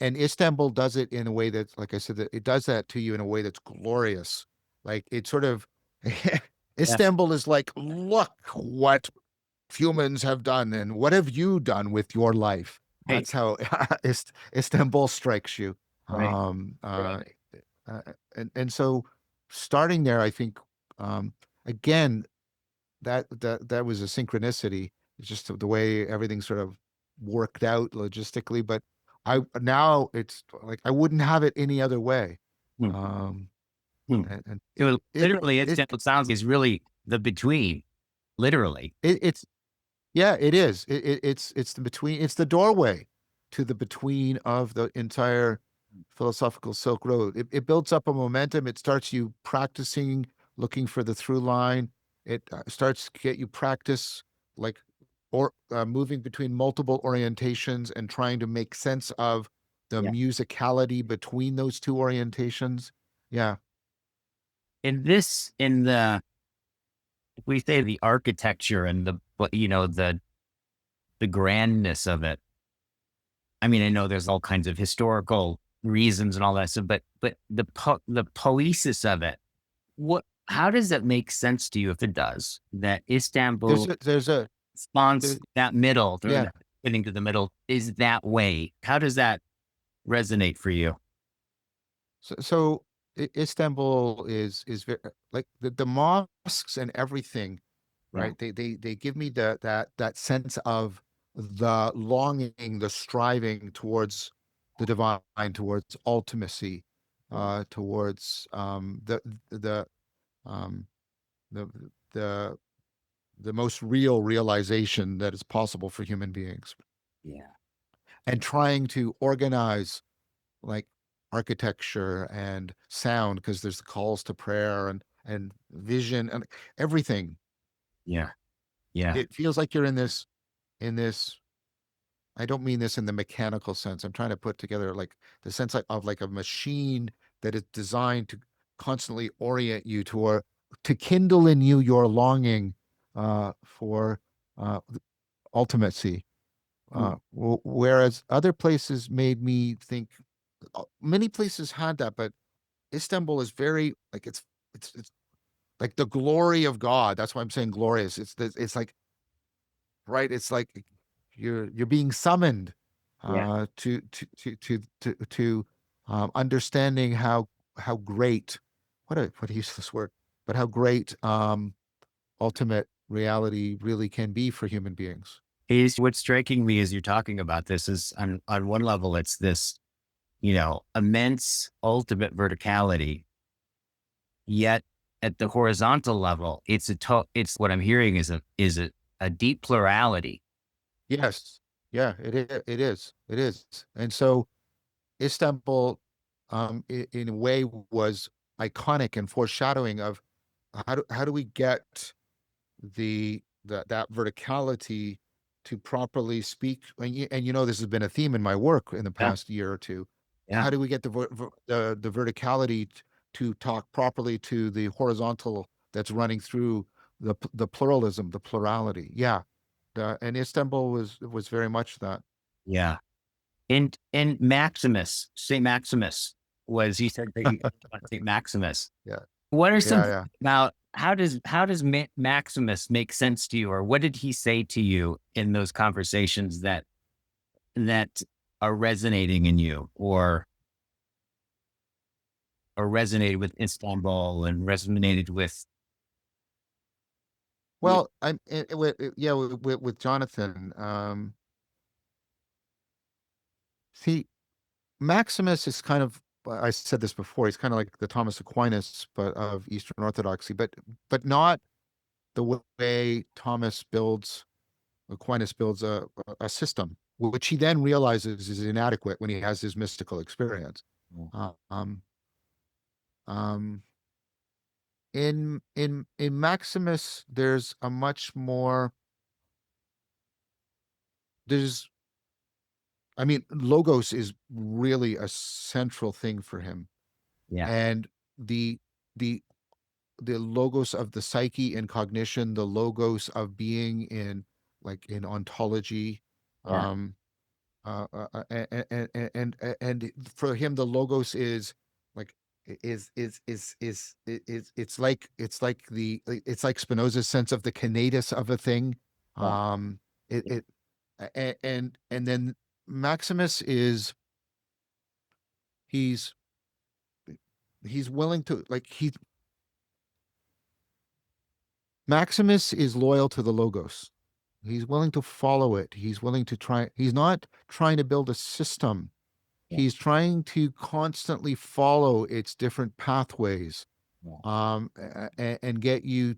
Istanbul does it in a way that, like I said, that it does that to you in a way that's glorious. Like it sort of Istanbul is like, look what humans have done, and what have you done with your life? That's how Istanbul strikes you. And so starting there, I think, again, that was a synchronicity. It's just the way everything sort of worked out logistically. But now it's like I wouldn't have it any other way. Hmm. Um, Hmm. and So literally, it it sounds is really the between, literally. it's yeah, it is. It's the between. It's the doorway to the between of the entire philosophical Silk Road. It builds up a momentum. It starts you practicing, looking for the through line. It starts to get you practice like or moving between multiple orientations and trying to make sense of the Yeah. musicality between those two orientations. Yeah. In the, we say the architecture and the, the grandness of it. I mean, I know there's all kinds of historical reasons and all that stuff, but the poesis of it, how does that make sense to you if it does? That Istanbul There's a spawns that middle, through yeah. that getting to the middle is that way. How does that resonate for you? So Istanbul is very like the mosques and everything, Yeah. right? They give me that sense of the longing, the striving towards the divine, towards ultimacy, towards the um the the the most real realization that is possible for human beings, Yeah. and trying to organize like architecture and sound because there's the calls to prayer and vision and everything. Yeah. Yeah. It feels like you're in this. I don't mean this in the mechanical sense. I'm trying to put together like the sense of like a machine that is designed to constantly orient you to kindle in you your longing for ultimacy. Hmm. Whereas other places made me think many places had that, but Istanbul is very like it's like the glory of God. That's why I'm saying glorious. It's like right. It's like you're being summoned Yeah. to understanding how great what a useless word, but how great ultimate reality really can be for human beings. Is what's striking me as you're talking about this is on one level, it's this, immense ultimate verticality. Yet at the horizontal level, it's what I'm hearing is a deep plurality. Yes, yeah, it is, and so Istanbul, in a way, was iconic and foreshadowing of how do we get that verticality to properly speak. And this has been a theme in my work in the Yeah. past year or two. Yeah. How do we get the verticality to talk properly to the horizontal that's running through the pluralism, the plurality? Yeah, and Istanbul was very much that. Yeah. And Maximus, Saint Maximus was, he said that you Saint Maximus. Yeah, What are some yeah, things yeah. about how does Maximus make sense to you, or what did he say to you in those conversations that are resonating in you, or resonated with Istanbul and resonated with Well, yeah, with Jonathan. See, Maximus is kind of, I said this before, he's kind of like the Thomas Aquinas, but of Eastern Orthodoxy, but not the way Aquinas builds a system, which he then realizes is inadequate when he has his mystical experience. Uh, um, um, in Maximus, there's a much more there's I mean, logos is really a central thing for him, yeah, and the the the logos of the psyche in cognition, the logos of being in like in ontology, yeah, um, and for him the logos is like it's like Spinoza's sense of the kinetis of a thing. yeah, Um, it and then Maximus is he's he's willing to like Maximus is loyal to the Logos. He's willing to follow it. He's willing to try. He's not trying to build a system. Yeah. He's trying to constantly follow its different pathways, and get you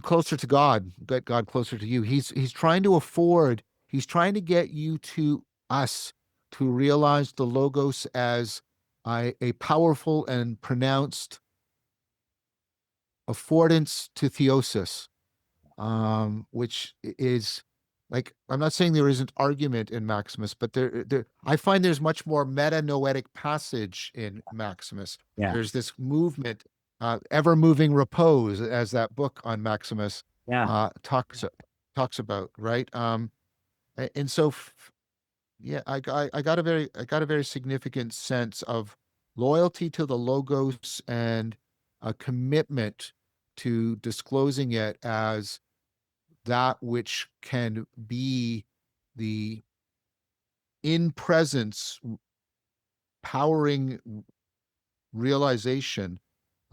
closer to God, get God closer to you. He's trying to afford. He's trying to get you to us to realize the Logos as a powerful and pronounced affordance to theosis, which is like, I'm not saying there isn't argument in Maximus, but I find there's much more meta-noetic passage in Maximus. Yeah. There's this movement, ever-moving repose, as that book on Maximus Yeah. talks about, right? And so, yeah, I got a very significant sense of loyalty to the Logos and a commitment to disclosing it as that which can be the in presence powering realization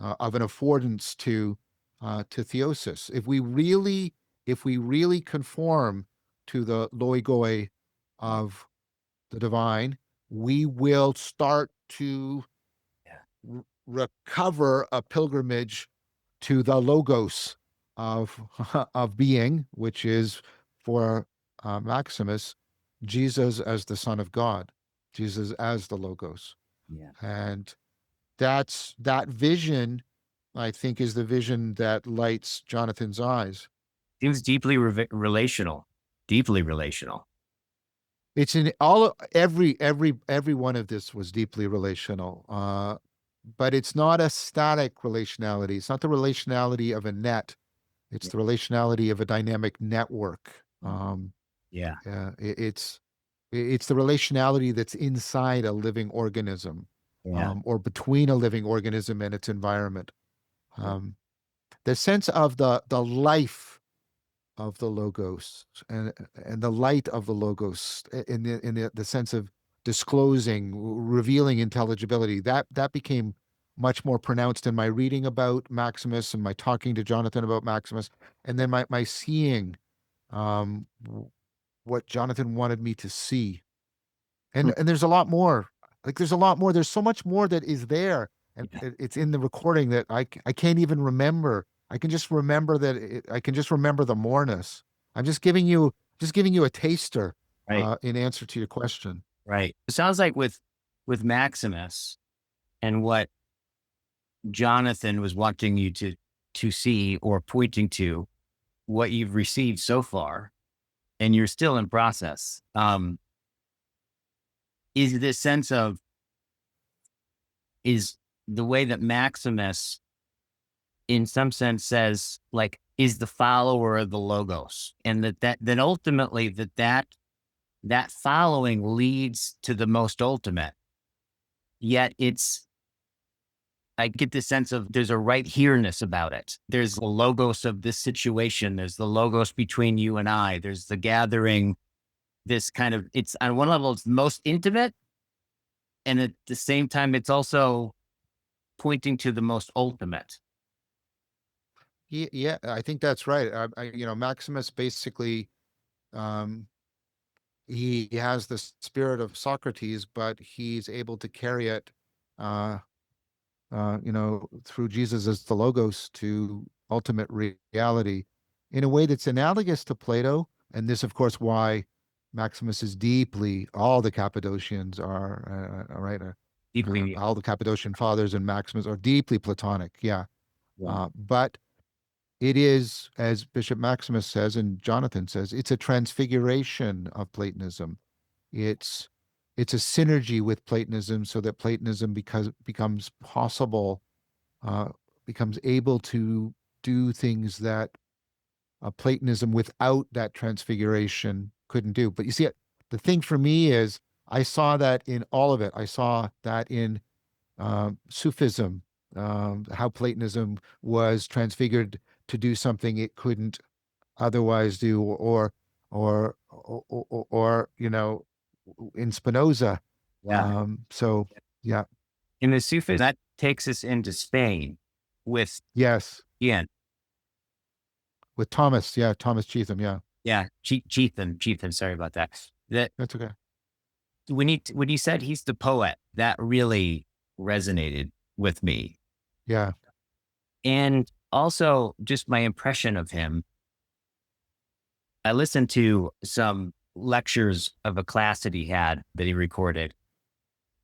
of an affordance to theosis. If we really conform to the logoi of the divine, we will start to recover a pilgrimage to the Logos of of being, which is for Maximus, Jesus as the Son of God, Jesus as the Logos. Yeah. And that vision, I think, is the vision that lights Jonathan's eyes. Seems deeply relational, deeply relational. It's in every one of this was deeply relational. But it's not a static relationality. It's not the relationality of a net. It's the relationality of a dynamic network. Yeah. It's the relationality that's inside a living organism, Yeah. or between a living organism and its environment. The sense of the life of the Logos, and the light of the Logos, in the sense of disclosing, revealing intelligibility, that became much more pronounced in my reading about Maximus and my talking to Jonathan about Maximus, and then my seeing um, what Jonathan wanted me to see. And there's a lot more. Like, there's a lot more. There's so much more that is there, and it's in the recording that I can't even remember. I can just remember I can just remember the moreness. I'm just giving you a taster, Right. in answer to your question. Right. It sounds like with Maximus and what Jonathan was wanting you to see, or pointing to what you've received so far, and you're still in process, is this sense of, is the way that Maximus in some sense says, like, is the follower of the Logos, and that ultimately that following leads to the most ultimate. Yet I get the sense of there's a right here-ness about it. There's the Logos of this situation. There's the Logos between you and I. There's the gathering, this kind of, it's on one level, it's the most intimate. And at the same time, it's also pointing to the most ultimate. Yeah, I think that's right. Maximus basically, um, he has the spirit of Socrates, but he's able to carry it, uh, through Jesus as the Logos to ultimate reality in a way that's analogous to Plato. And this, of course, why Maximus is deeply, all the Cappadocians are, right? Deeply. All the Cappadocian fathers and Maximus are deeply Platonic. Yeah. But it is, as Bishop Maximus says and Jonathan says, it's a transfiguration of Platonism. It's a synergy with Platonism, so that Platonism becomes possible, becomes able to do things that Platonism without that transfiguration couldn't do. But you see, the thing for me is, I saw that in all of it. I saw that in Sufism, how Platonism was transfigured to do something it couldn't otherwise do, or in Spinoza. Yeah. So yeah, In the Sufis, that takes us into Spain with yes, Ian. with Thomas. Yeah, Thomas Cheetham. Yeah, Yeah, Cheetham. Sorry about that. That that's okay. when he said he's the poet, that really resonated with me. Yeah. And also just my impression of him. I listened to some lectures of a class that he had that he recorded.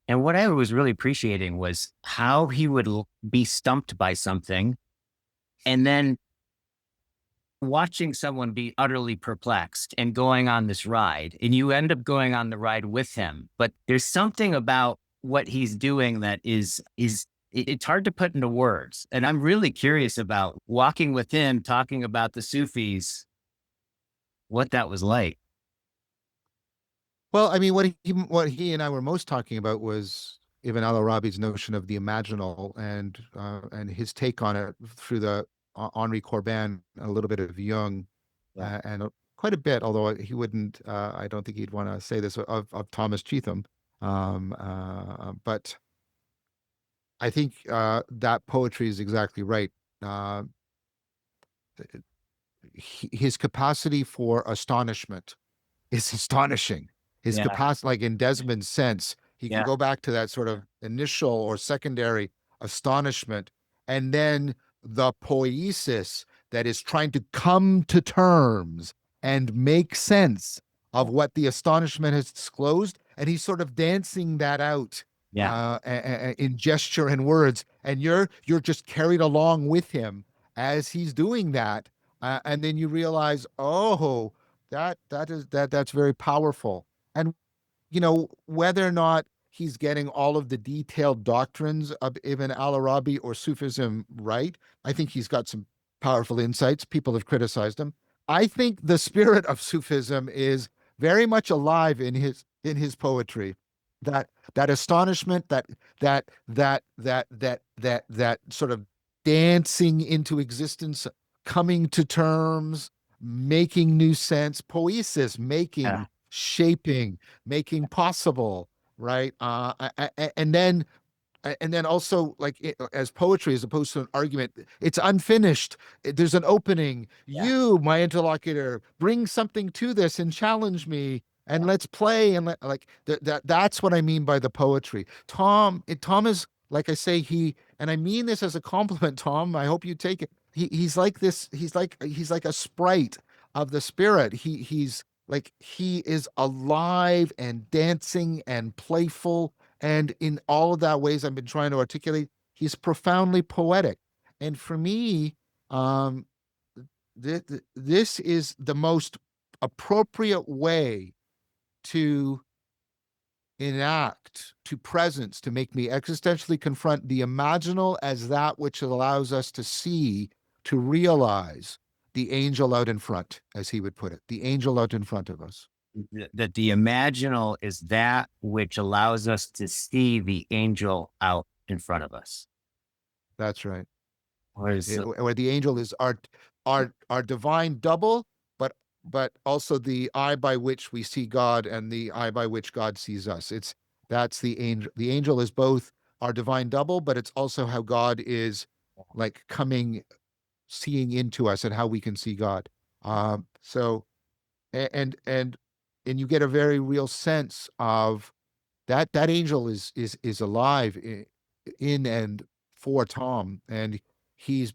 And what I was really appreciating was how he would be stumped by something and then watching someone be utterly perplexed and going on this ride, and you end up going on the ride with him. But there's something about what he's doing that it's hard to put into words. And I'm really curious about walking with him, talking about the Sufis, what that was like. Well, I mean, what he and I were most talking about was Ibn al-Arabi's notion of the imaginal and his take on it through the Henri Corbin, a little bit of Jung, Yeah. and quite a bit, although he wouldn't. I don't think he'd want to say this of Thomas Cheetham. But I think that poetry is exactly right. Uh, his capacity for astonishment is astonishing. His Yeah. capacity, like in Desmond's sense, he can Yeah. go back to that sort of initial or secondary astonishment, and then the poiesis that is trying to come to terms and make sense of what the astonishment has disclosed, and he's sort of dancing that out Yeah. in gesture and words, and you're just carried along with him as he's doing that, and then you realize, oh, that's very powerful. And whether or not he's getting all of the detailed doctrines of Ibn al-Arabi or Sufism right, I think he's got some powerful insights. People have criticized him. I think the spirit of Sufism is very much alive in his poetry. That astonishment, that sort of dancing into existence, coming to terms, making new sense, poiesis, Yeah. making, shaping, making possible, right? And then also, like, as poetry as opposed to an argument, it's unfinished. There's an opening. Yeah. You, my interlocutor, bring something to this and challenge me, and let's play. And that's what I mean by the poetry. Tom is, like I say, and I mean this as a compliment, Tom, I hope you take it. He's like this. He's like a sprite of the spirit. He is alive and dancing and playful, and in all of that ways I've been trying to articulate, he's profoundly poetic. And for me, um, this is the most appropriate way to enact, to presence, to make me existentially confront the imaginal as that which allows us to see, to realize the angel out in front, as he would put it, the angel out in front of us. That the imaginal is that which allows us to see the angel out in front of us. That's right. Where the angel is our divine double, but also the eye by which we see God and the eye by which God sees us. That's the angel. The angel is both our divine double, but it's also how God is, like, coming, seeing into us, and how we can see God. So and you get a very real sense of that angel is alive in and for Tom, and he's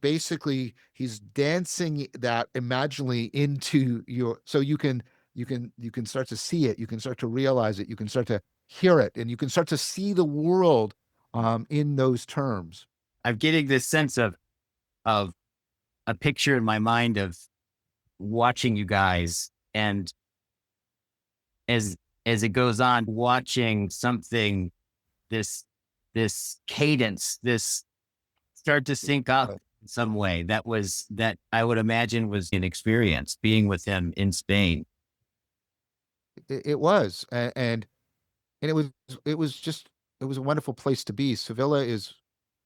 dancing that imaginally into so you can start to see it, you can start to realize it, you can start to hear it, and you can start to see the world in those terms. I'm getting this sense of a picture in my mind of watching you guys, and as it goes on, watching something, this cadence, this start to sync up in some way. That I would imagine was an experience being with him in Spain. It was, and it was a wonderful place to be. Sevilla is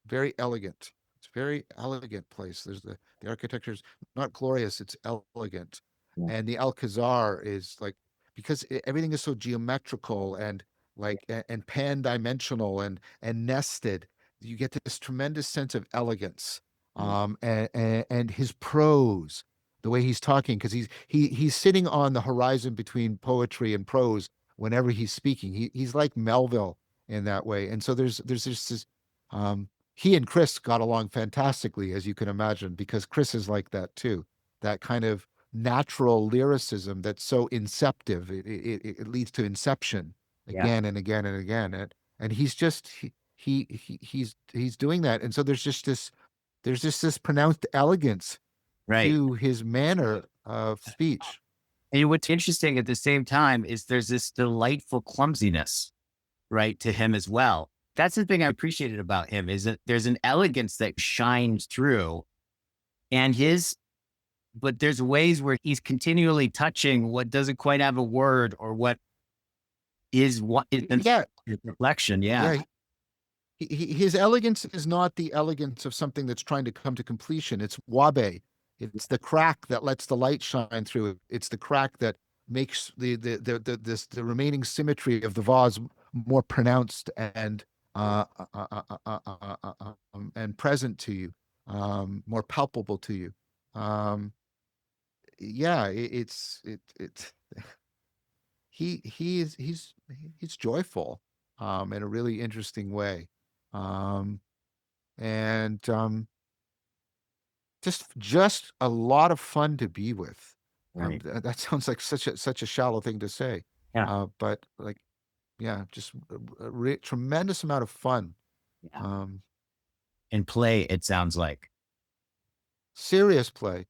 very elegant. It's a very elegant place. There's the architecture's not glorious, it's elegant. Yeah. And the Alcazar is like, because everything is so geometrical and and pan-dimensional and nested, you get this tremendous sense of elegance. And his prose, the way he's talking, because he's sitting on the horizon between poetry and prose whenever he's speaking. He's like Melville in that way. And so there's just this he and Chris got along fantastically, as you can imagine, because Chris is like that too. That kind of natural lyricism that's so inceptive. It leads to inception Yeah. again and again and again. And he's just he's doing that. And so there's just this pronounced elegance Right. to his manner of speech. And what's interesting at the same time is there's this delightful clumsiness, right, to him as well. That's the thing I appreciated about him, is that there's an elegance that shines through, and but there's ways where he's continually touching what doesn't quite have a word, or what is Yeah, reflection. Yeah. yeah. His elegance is not the elegance of something that's trying to come to completion. It's wabe. It's the crack that lets the light shine through it. It's the crack that makes the remaining symmetry of the vase more pronounced and present to you, more palpable to you. Yeah, it's he's joyful, in a really interesting way, um, and just a lot of fun to be with. Right. That sounds like such a shallow thing to say, Yeah. but like, yeah, just a tremendous amount of fun. Yeah. Um, And play, it sounds like. Serious play.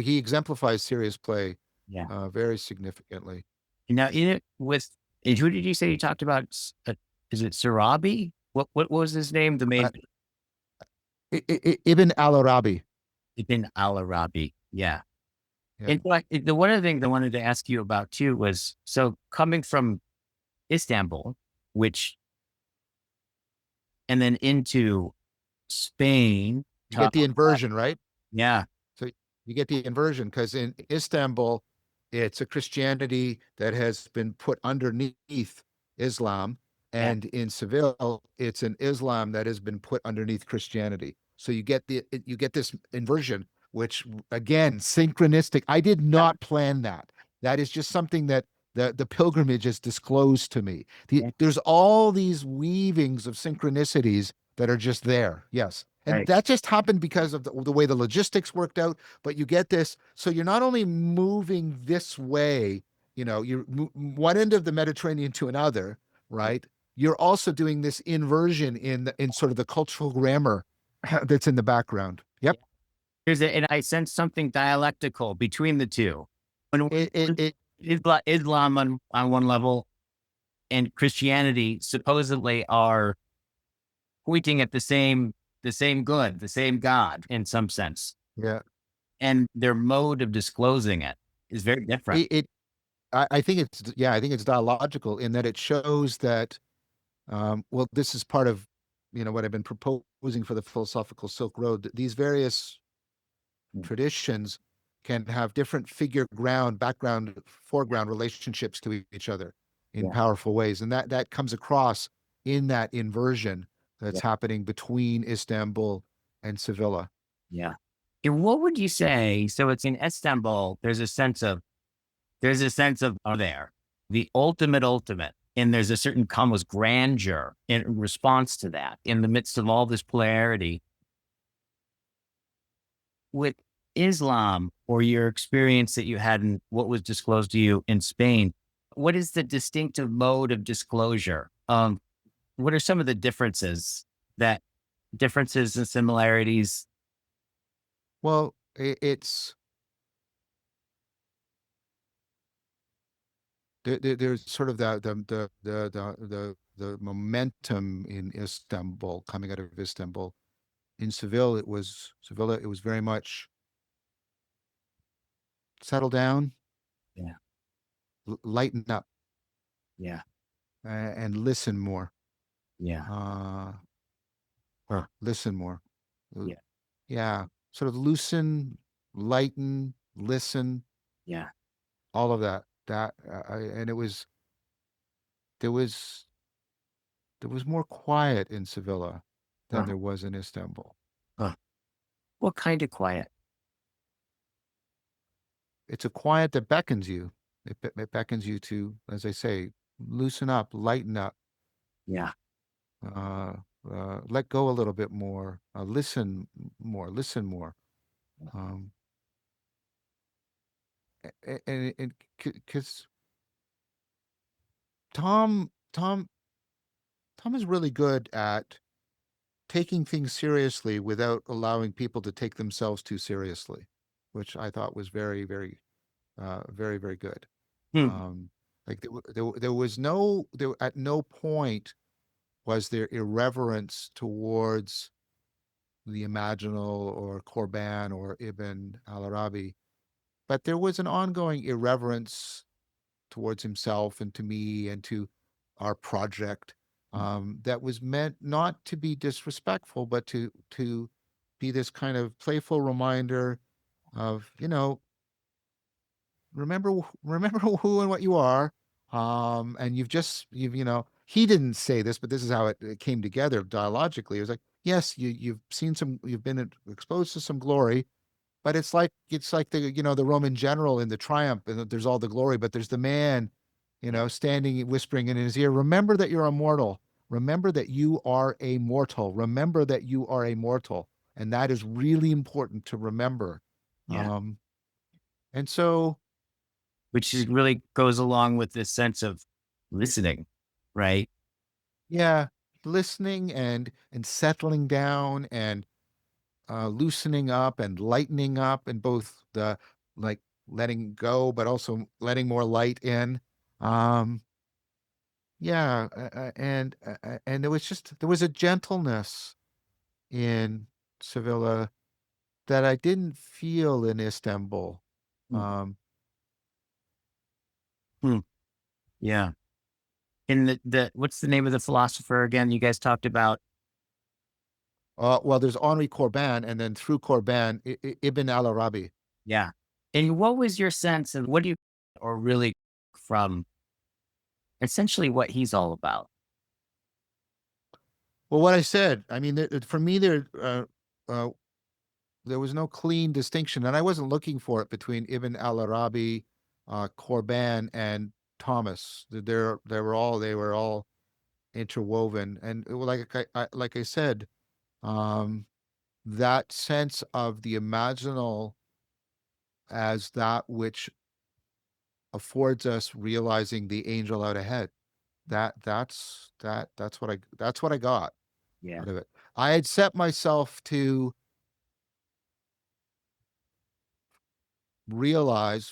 He exemplifies serious play Yeah. very significantly. Now, in it with, and who did you say you talked about? Is it Sarabi? What was his name? The main Ibn al-Arabi. Ibn al-Arabi. Yeah. Yeah. And the one of the things I wanted to ask you about too was, so coming from Istanbul, and then into Spain. You get the inversion, right? Yeah. So you get the inversion because in Istanbul, it's a Christianity that has been put underneath Islam. Yeah. And in Seville, it's an Islam that has been put underneath Christianity. So you get this inversion, which again, synchronistic. I did not plan that. That is just something that the pilgrimage has disclosed to me. There's all these weavings of synchronicities that are just there. Yes. And Right. that just happened because of the way the logistics worked out. But you get this. So you're not only moving this way, you're one end of the Mediterranean to another, right? You're also doing this inversion in sort of the cultural grammar that's in the background. Yep. And I sense something dialectical between the two. When It Islam on one level and Christianity supposedly are pointing at the same good, the same God in some sense. Yeah. And their mode of disclosing it is very different. I think it's dialogical in that it shows that, well, this is part of, what I've been proposing for the philosophical Silk Road. These various traditions can have different figure ground, background, foreground relationships to each other in powerful ways. And that comes across in that inversion that's happening between Istanbul and Sevilla. Yeah. And what would you say? So it's in Istanbul, there's a sense of there, the ultimate. And there's a certain almost grandeur in response to that in the midst of all this polarity. With Islam, or your experience that you had in what was disclosed to you in Spain, what is the distinctive mode of disclosure? What are some of the differences and similarities? Well, it's there's sort of the momentum in Istanbul, coming out of Istanbul. In Seville, it was very much settle down, Yeah. lighten up, Yeah. and listen more. Yeah. Listen more. Yeah. Yeah, sort of loosen, lighten, listen, Yeah. all of that. And there was more quiet in Sevilla than there was in Istanbul. What kind of quiet? it's a quiet that beckons you. It beckons you to, as I say, loosen up, lighten up, Yeah. uh, let go a little bit more, listen more, listen more. Um, and because Tom, Tom, Tom is really good at taking things seriously without allowing people to take themselves too seriously, which I thought was very, very, very, very good. Hmm. Like there was no, there at no point was there irreverence towards the Imaginal or Corban or Ibn al-Arabi, but there was an ongoing irreverence towards himself and to me and to our project, that was meant not to be disrespectful, but to be this kind of playful reminder of, remember who and what you are. And you've, he didn't say this, but this is how it came together dialogically. It was like, yes, you've been exposed to some glory, but it's like the Roman general in the triumph, and there's all the glory, but there's the man, standing whispering in his ear, remember that you're immortal. Remember that you are a mortal. Remember that you are a mortal. And that is really important to remember. Yeah. And so, Which really goes along with this sense of listening, right? yeah, listening and settling down and loosening up and lightening up, and both the, like, letting go, but also letting more light in. Um, yeah, and there was a gentleness in Sevilla that I didn't feel in Istanbul. Hmm. Um, Hmm. Yeah. In the what's the name of the philosopher again? You guys talked about. well, there's Henri Corbin, and then through Corbin, Ibn al-Arabi. Yeah. And what was your sense and what do you, or really from essentially what he's all about? Well, what I said, I mean, for me, uh, there was no clean distinction, and I wasn't looking for it between Ibn al-Arabi, Corban, and Thomas. They were all interwoven, and like I said, um, that sense of the imaginal as that which affords us realizing the angel out ahead. That's what I got Yeah. out of it. I had set myself to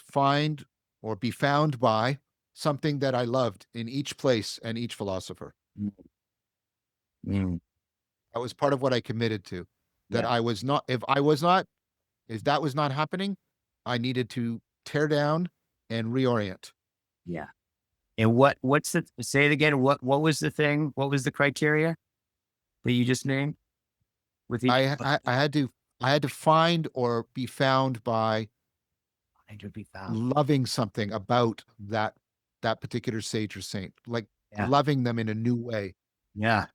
find, or be found by something that I loved in each place and each philosopher. Mm. Mm. That was part of what I committed to. That Yeah. I was not, if that was not happening, I needed to tear down and reorient. Yeah. And what's the, say it again? What was the thing? What was the criteria that you just named with each? I had to find or be found by I to be found. loving something about that particular sage or saint, like Yeah. loving them in a new way. Yeah.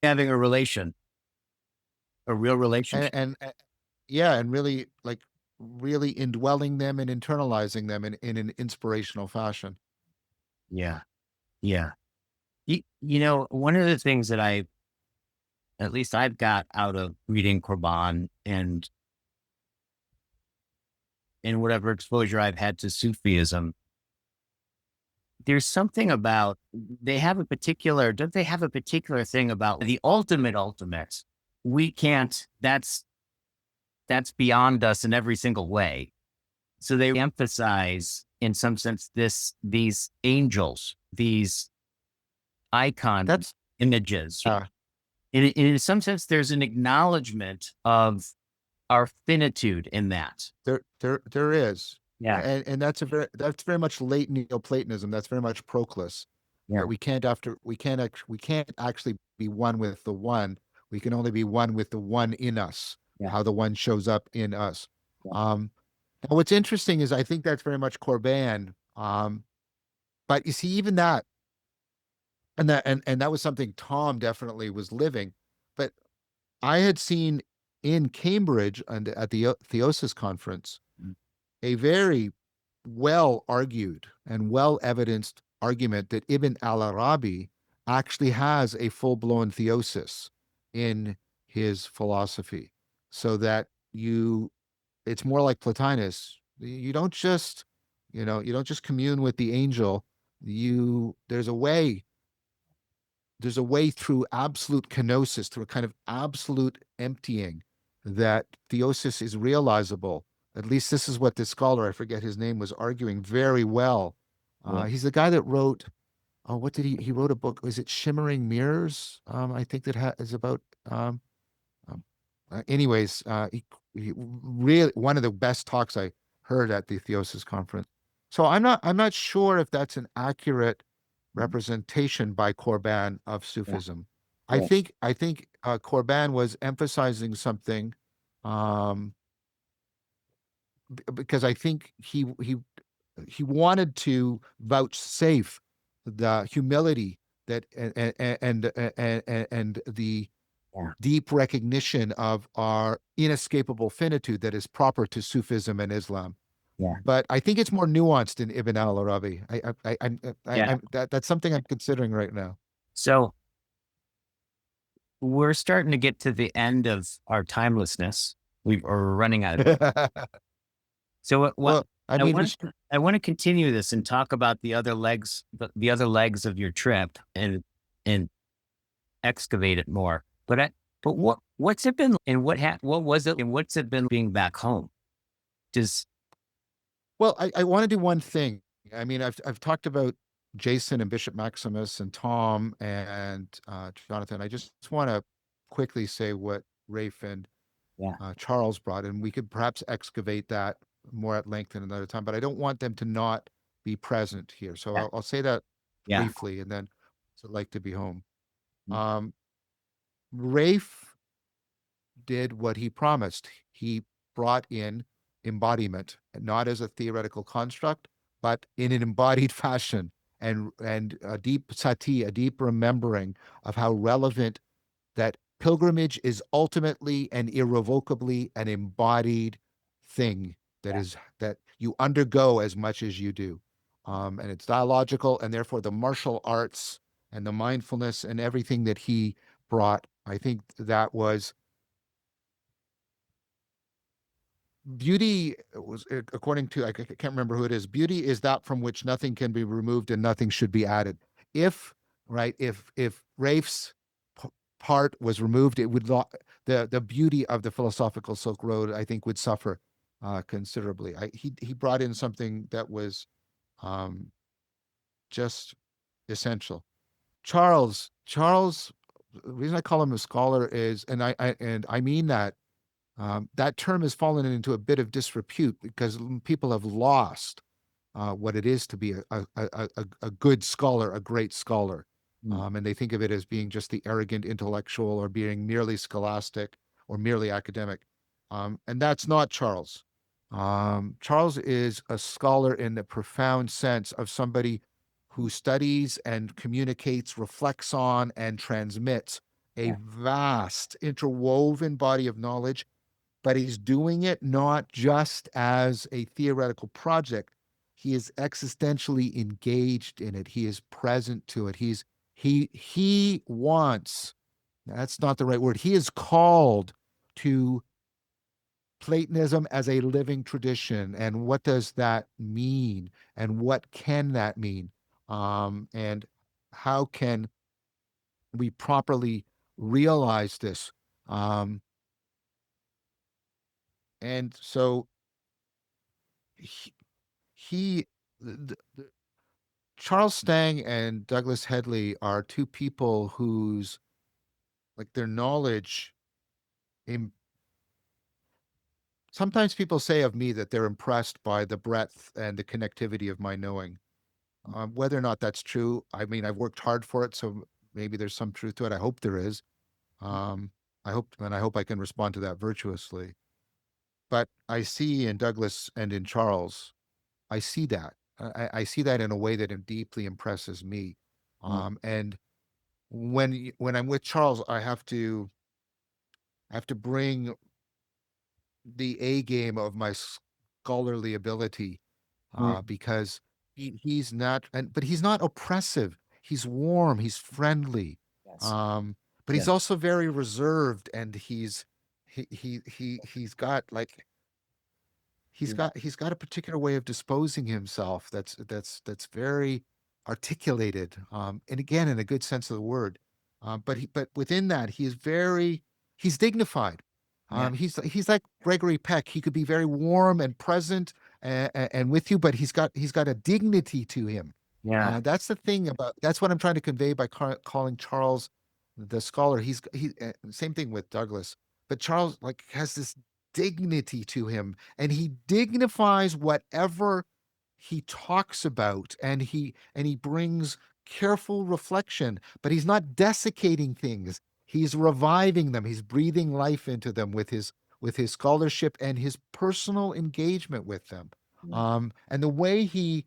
Having a real and relationship. and yeah, and really, like, really indwelling them and internalizing them in an inspirational fashion. Yeah. Yeah. One of the things that at least I've got out of reading Qurban and whatever exposure I've had to Sufism, there's something about don't they have a particular thing about the ultimate? We can't, that's beyond us in every single way. So they emphasize in some sense these angels, these icon That's images. uh In some sense, there's an acknowledgement of our finitude in that. there is. Yeah. And that's very much late Neoplatonism. That's very much Proclus, Yeah. that we can't actually be one with the one. We can only be one with the one in us, Yeah. how the one shows up in us. Yeah. Now what's interesting is I think that's very much Corbin. But you see, even that, and that was something Tom definitely was living. But I had seen in Cambridge and at the Theosis conference Mm. a very well argued and well evidenced argument that Ibn al-Arabi actually has a full-blown theosis in his philosophy, so that it's more like Plotinus. You don't just, you don't just commune with the angel. There's a way through absolute kenosis, through a kind of absolute emptying, that theosis is realizable. At least this is what this scholar, I forget his name, was arguing very well. Yeah. He's the guy that wrote, oh, what did he wrote a book, was it Shimmering Mirrors? I think that is about, um, anyways, he really, one of the best talks I heard at the Theosis conference. So I'm not sure if that's an accurate representation by Corban of Sufism. Yeah. I think Corban was emphasizing something, um, because I think he wanted to vouchsafe the humility that and the Yeah. deep recognition of our inescapable finitude that is proper to Sufism and Islam. Yeah. But I think it's more nuanced in Ibn al-Arabi. Yeah. That's something I'm considering right now. So we're starting to get to the end of our timelessness. We're running out of it. So what Well, I mean, I want to continue this and talk about the other legs, the other legs of your trip, and excavate it more. But what's it been, and what was it, and what's it been being back home? Just well, I want to do one thing. I mean, I've talked about Jason and Bishop Maximus and Tom and Jonathan. I just want to quickly say what Rafe and yeah, Charles brought, and we could perhaps excavate that more at length in another time. But I don't want them to not be present here, so yeah, I'll say that yeah, briefly, and then I'd like to be home. mm, Um, Rafe did what he promised. He brought in embodiment, not as a theoretical construct, but in an embodied fashion, and a deep sati, a deep remembering of how relevant that pilgrimage is ultimately and irrevocably an embodied thing that yeah, is that you undergo as much as you do. And it's dialogical, and therefore the martial arts and the mindfulness and everything that he brought, I think that was beauty. Was, according to, I can't remember who it is, beauty is that from which nothing can be removed and nothing should be added. If right, if Rafe's part was removed, it would not, the beauty of the philosophical Silk Road, I think, would suffer considerably. He brought in something that was um, just essential. Charles, the reason I call him a scholar is, and I mean that, that term has fallen into a bit of disrepute because people have lost what it is to be a good scholar, a great scholar. mm, And they think of it as being just the arrogant intellectual or being merely scholastic or merely academic. And that's not Charles. Charles is a scholar in the profound sense of somebody who studies and communicates, reflects on, and transmits a yeah, vast interwoven body of knowledge, but he's doing it not just as a theoretical project. He is existentially engaged in it. He is present to it. He wants, that's not the right word. He is called to Platonism as a living tradition. And what does that mean? And what can that mean? And how can we properly realize this? Um, and so he, he Charles Stang and Douglas Headley are two people whose, like, their knowledge in, sometimes people say of me that they're impressed by the breadth and the connectivity of my knowing. Whether or not that's true, I mean, I've worked hard for it, so maybe there's some truth to it. I hope there is. Um, I hope I can respond to that virtuously. But I see in Douglas and in Charles, I see that. I see that in a way that deeply impresses me. mm, And when I'm with Charles, I have to bring the A game of my scholarly ability because he's not, but he's not oppressive. He's warm. He's friendly. Yes. But he's also very reserved, and he's got like he's got a particular way of disposing himself that's very articulated, and again, in a good sense of the word. But within that, he's dignified. Yeah. He's like Gregory Peck. He could be very warm and present and with you, but he's got a dignity to him. Yeah. That's the thing that's what I'm trying to convey by calling Charles the scholar. Same thing with Douglas, but Charles like has this dignity to him, and he dignifies whatever he talks about, and he brings careful reflection, but he's not desiccating things. He's reviving them. He's breathing life into them with his scholarship and his personal engagement with them. And the way he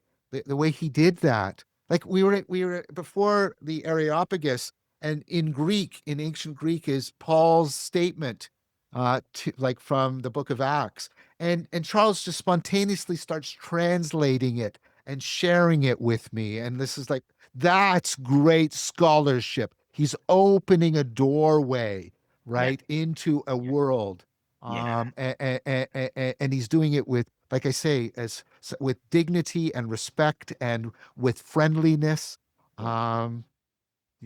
did that, like we were before the Areopagus, and in Greek, in ancient Greek, is Paul's statement like from the book of Acts. And Charles just spontaneously starts translating it and sharing it with me. And this is like, that's great scholarship. He's opening a doorway, Yeah. right, into a world. Yeah. And he's doing it with, like I say, with dignity and respect and with friendliness. Um,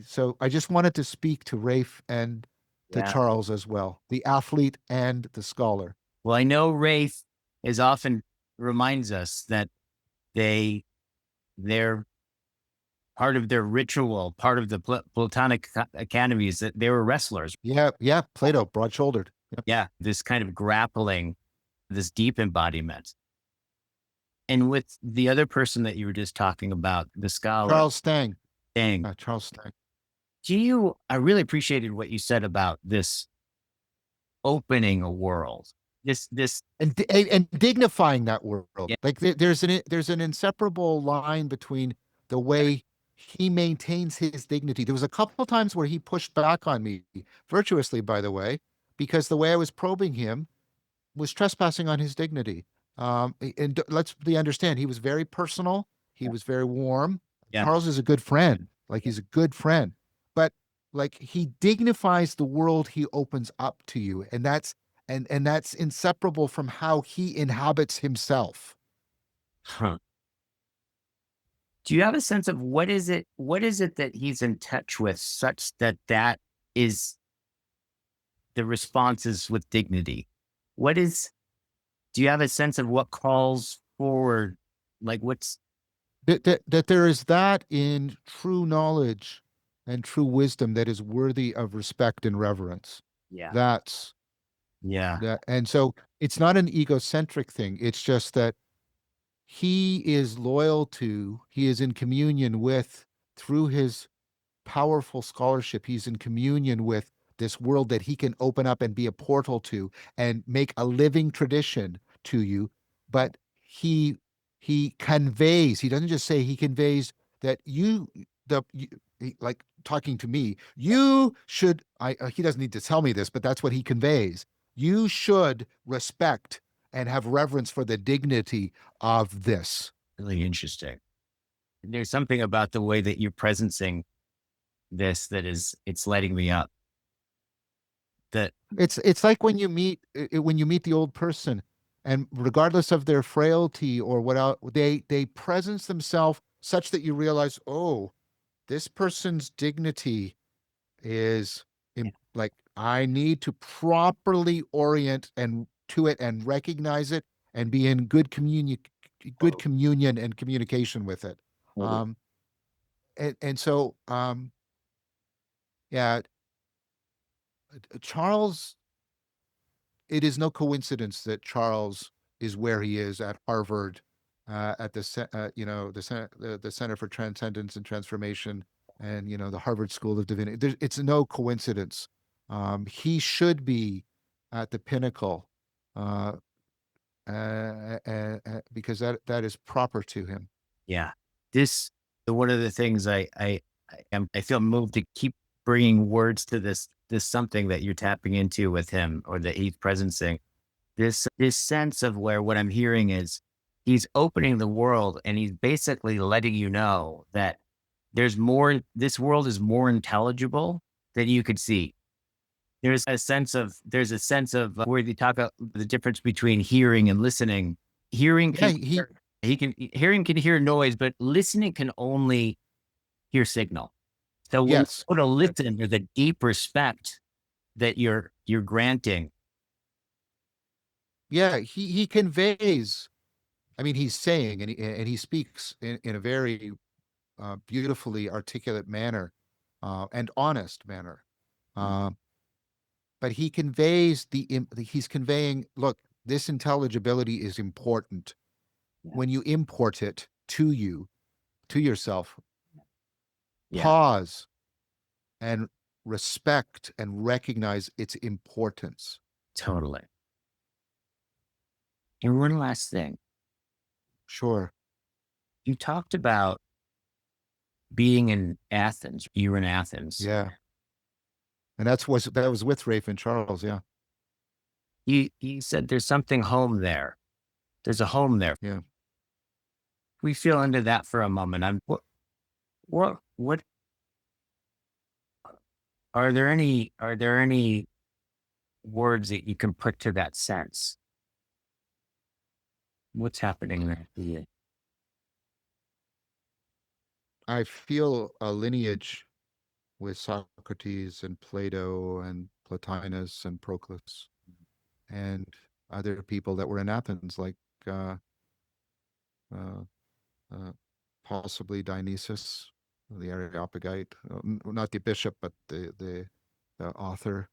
so I just wanted to speak to Rafe and to Yeah. Charles as well, the athlete and the scholar. Well, I know Rafe is often reminds us that they're part of their ritual, part of the Platonic academies, that they were wrestlers. Yeah, Plato, broad-shouldered. Yep. Yeah, this kind of grappling, this deep embodiment. And with the other person that you were just talking about, the scholar, Charles Stang. Dang, Charles Stang. I really appreciated what you said about this opening a world, this, And dignifying that world. yeah, Like there's an inseparable line between the way he maintains his dignity. There was a couple of times where he pushed back on me, virtuously, by the way, because the way I was probing him was trespassing on his dignity. And let's be understand, he was very personal. He was very warm. yeah, Charles is a good friend. Like he's a good friend, but like he dignifies the world he opens up to you, and that's inseparable from how he inhabits himself. huh. Do you have a sense of what is it that he's in touch with, such that is the responses with dignity? Do you have a sense of what calls forward? Like what's, That there is that in true knowledge and true wisdom that is worthy of respect and reverence. yeah, That's yeah, that, and so it's not an egocentric thing. It's just that he is loyal to, he is in communion with, through his powerful scholarship, he's in communion with this world that he can open up and be a portal to and make a living tradition to you. But he conveys, he doesn't just say, he conveys that like talking to me, you should, he doesn't need to tell me this, but that's what he conveys. You should respect and have reverence for the dignity of this. really interesting. There's something about the way that you're presencing this it's lighting me up. That It's like when you meet the old person, and regardless of their frailty or what else, they presence themselves such that you realize, oh, this person's dignity is like, I need to properly orient and to it and recognize it and be in good communion and communication with it. Um, and so yeah, Charles, it is no coincidence that Charles is where he is at Harvard, at the Center for Transcendence and Transformation, and the Harvard School of Divinity. It's no coincidence. He should be at the pinnacle, uh, because that is proper to him. yeah, one of the things I feel moved to keep bringing words to this something that you're tapping into with him, or that he's presencing, this sense of where what I'm hearing is he's opening the world, and he's basically letting you know that there's more, this world is more intelligible than you could see. There's a sense of where you talk about the difference between hearing and listening. Hearing Yeah, can, hearing can hear noise, but listening can only hear signal. So when yes, you go to listen, there's a deep respect that you're granting. yeah, he conveys. I mean, he's saying, and he speaks in a very beautifully articulate manner, and honest manner. Uh, but he conveys he's conveying, look, this intelligibility is important. When you import it to you, to yourself, Yeah, pause and respect and recognize its importance. totally. And one last thing, Sure. you talked about being in Athens. You were in Athens. Yeah. And that was with Rafe and Charles. Yeah. You said there's something home there. There's a home there. Yeah. We feel into that for a moment. What are there any words that you can put to that sense? What's happening there for you? I feel a lineage with Socrates and Plato and Plotinus and Proclus and other people that were in Athens, like uh, uh, uh, possibly Dionysius, the Areopagite, not the bishop, but the author.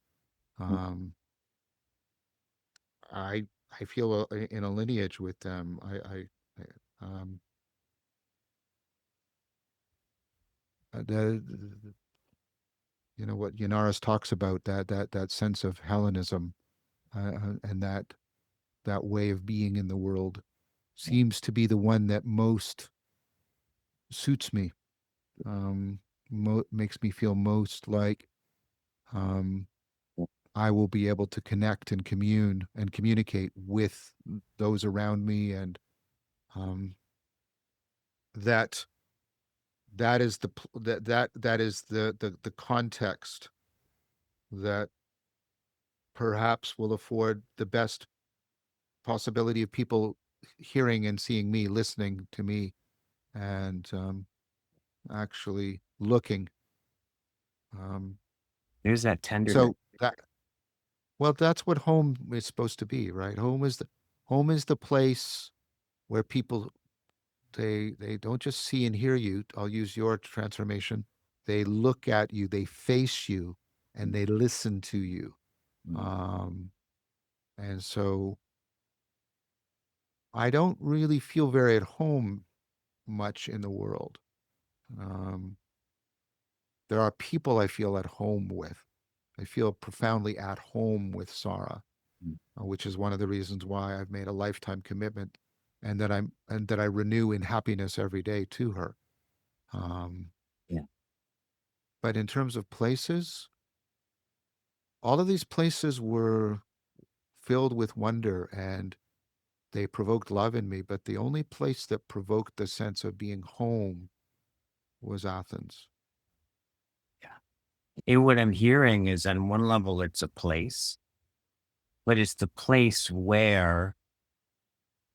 Um, I I feel in a lineage with them. Um, the you know what Yanaris talks about, that sense of Hellenism, and that way of being in the world seems to be the one that most suits me. Makes me feel most like um, I will be able to connect and commune and communicate with those around me, and um, that that is that is the context that perhaps will afford the best possibility of people hearing and seeing me, listening to me, and actually looking. Um, There's that tenderness. so that well, that's what home is supposed to be, right? Home is the place where people they don't just see and hear you. I'll use your transformation. They look at you, they face you, and they listen to you. Um, and so I don't really feel very at home much in the world. Um, there are people I feel at home with. I feel profoundly at home with Sarah, which is one of the reasons why I've made a lifetime commitment, and that I renew in happiness every day to her. Um, Yeah. but in terms of places, all of these places were filled with wonder, and they provoked love in me. But the only place that provoked the sense of being home was Athens. And what I'm hearing is, on one level, it's a place, but it's the place where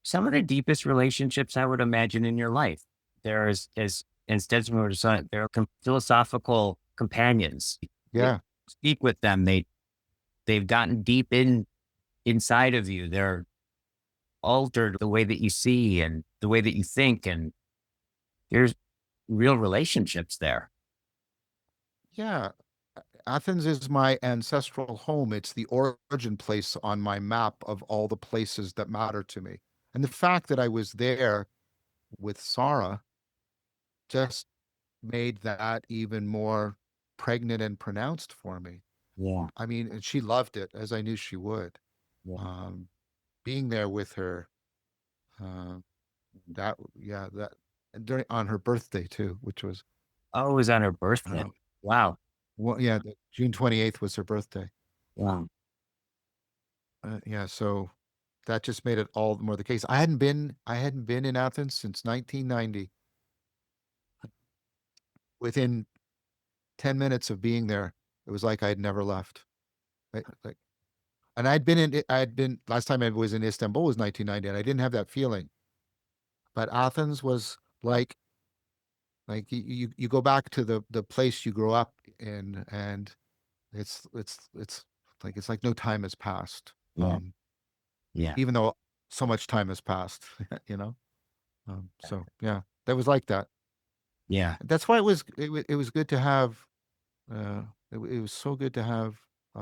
some of the deepest relationships I would imagine in your life. There's, as instead of there are philosophical companions. You Yeah, speak with them. They've gotten deep inside of you. They're altered the way that you see and the way that you think, and there's real relationships there. yeah. Athens is my ancestral home. It's the origin place on my map of all the places that matter to me. And the fact that I was there with Sarah just made that even more pregnant and pronounced for me. Yeah. I mean, and she loved it, as I knew she would. Yeah. Um, being there with her, uh, that during on her birthday too, which was Oh, it was on her birthday. um, Wow. well, yeah, June 28th was her birthday. Wow. Yeah, so that just made it all the more the case. I hadn't been in Athens since 1990. Within 10 minutes of being there, it was like I had never left. Like, and I had been last time I was in Istanbul was 1990, and I didn't have that feeling. But Athens was like you go back to the place you grew up in, and it's like no time has passed. Yeah. Yeah. Even though so much time has passed, you know. So yeah, that was like that. Yeah. That's why it was good to have. It was so good to have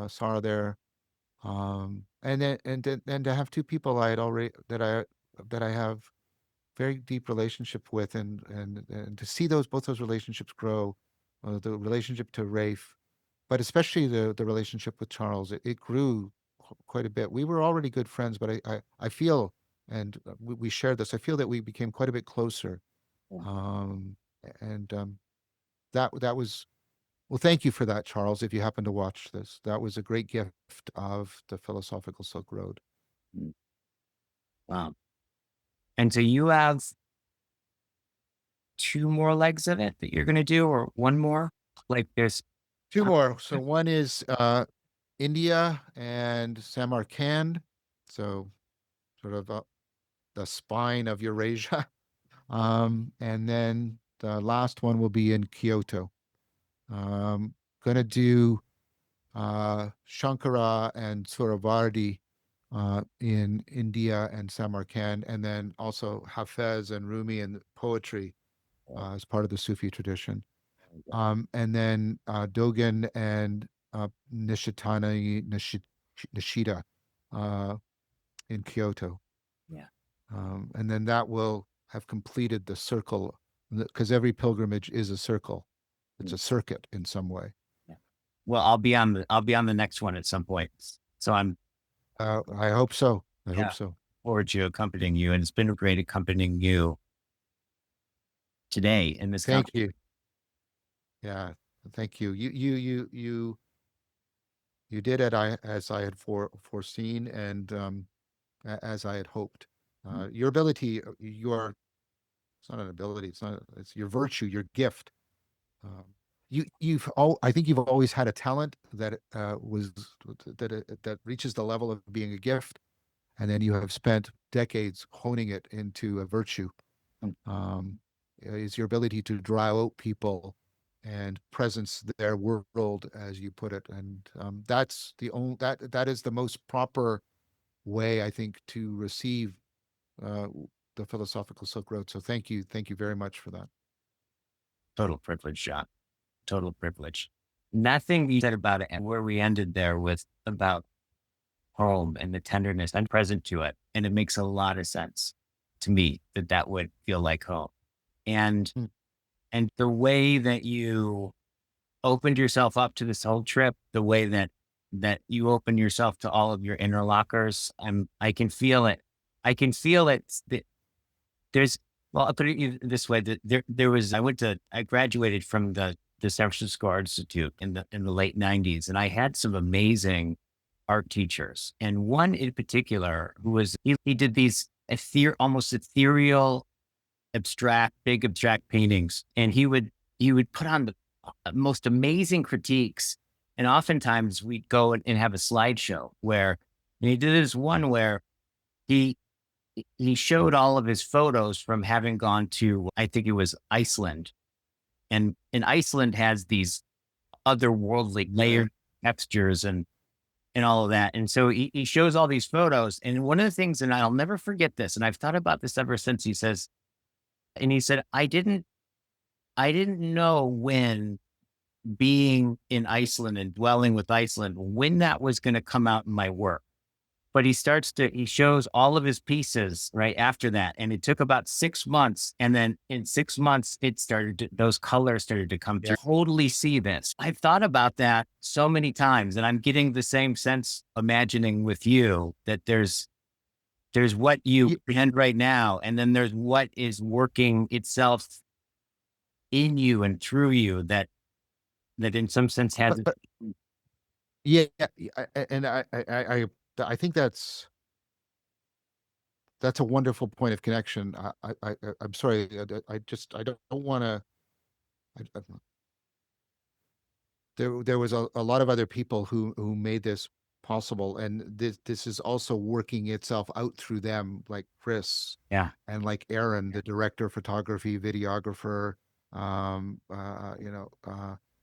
Sarah there, and to have two people I had already that I have very deep relationship with, and to see both those relationships grow, the relationship to Rafe, but especially the relationship with Charles, it grew quite a bit. We were already good friends, but I feel, and we shared this. I feel that we became quite a bit closer, um, and that was well. Thank you for that, Charles. If you happen to watch this, that was a great gift of the Philosophical Silk Road. Wow. And so you have 2 more legs of it that you're going to do, or 1 more? Like there's Two more. So one is India and Samarkand. So sort of the spine of Eurasia. And then the last one will be in Kyoto. Gonna do Shankara and Suravardi in India and Samarkand, and then also Hafez and Rumi and poetry as part of the Sufi tradition. And then Dogen and Nishida in Kyoto. Yeah. And then that will have completed the circle, because every pilgrimage is a circle. It's a circuit in some way. Yeah. Well, I'll be on the next one at some point. So I'm I hope so. I hope so. Forward to accompanying you, and it's been great accompanying you today in this Thank conversation. you. Yeah, thank you. You did it as I had foreseen, and as I had hoped. Your ability, it's not an ability. It's your virtue, your gift. I think you've always had a talent that that reaches the level of being a gift, and then you have spent decades honing it into a virtue. Is your ability to draw out people and presence their world, as you put it, and that's that is the most proper way, I think, to receive uh, the Philosophical Silk Road. So thank you very much for that. Total privilege, John. Total privilege. Nothing you said about it and where we ended there with about home and the tenderness. I'm present to it, and it makes a lot of sense to me that would feel like home. And Mm. and the way that you opened yourself up to this whole trip, the way that you open yourself to all of your interlocutors, I can feel it. I can feel it. There's, well, I'll put it this way: that there was. I graduated from the San Francisco Art Institute in the late '90s, and I had some amazing art teachers, and one in particular who was he did these almost ethereal, big abstract paintings, and he would put on the most amazing critiques, and oftentimes we'd go and have a slideshow where, and he did this one where he he showed all of his photos from having gone to, I think it was Iceland. And Iceland has these otherworldly layered textures and all of that. And so he shows all these photos. And one of the things, and I'll never forget this, and I've thought about this ever since, he said, I didn't know when being in Iceland and dwelling with Iceland, when that was going to come out in my work. But he shows all of his pieces right after that. And it took about 6 months. And then in 6 months, those colors started to come through. Totally see this. I've thought about that so many times, and I'm getting the same sense imagining with you that there's what you apprehend right now. And then there's what is working itself in you and through you that in some sense has. Yeah, and I think that's that's a wonderful point of connection. I'm sorry. I don't want to. There was a lot of other people who made this possible, and this is also working itself out through them, like Chris, Yeah. and like Aaron, the director of photography, videographer,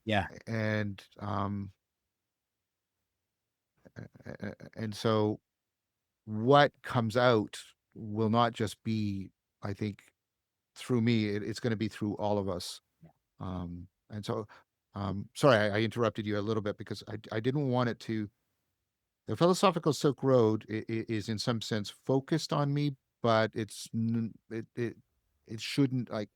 Yeah. and so what comes out will not just be, I think, through me. It's going to be through all of us. And so, sorry, I interrupted you a little bit because I didn't want it to. The philosophical Silk Road is in some sense focused on me, but it shouldn't, like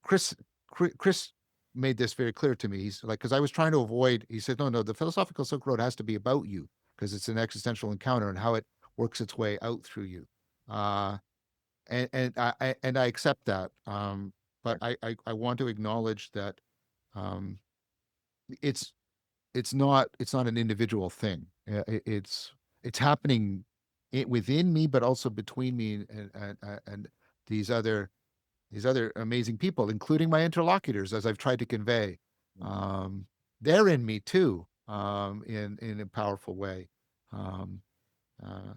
Chris Chris made this very clear to me. He's like, because I was trying to avoid. He said, no, the philosophical Silk Road has to be about you because it's an existential encounter and how it works its way out through you. Uh, and I accept that. But I want to acknowledge that um, it's it's not an individual thing. It's happening within me, but also between me and these other amazing people, including my interlocutors, as I've tried to convey. Um, they're in me too, in a powerful way. Um, uh,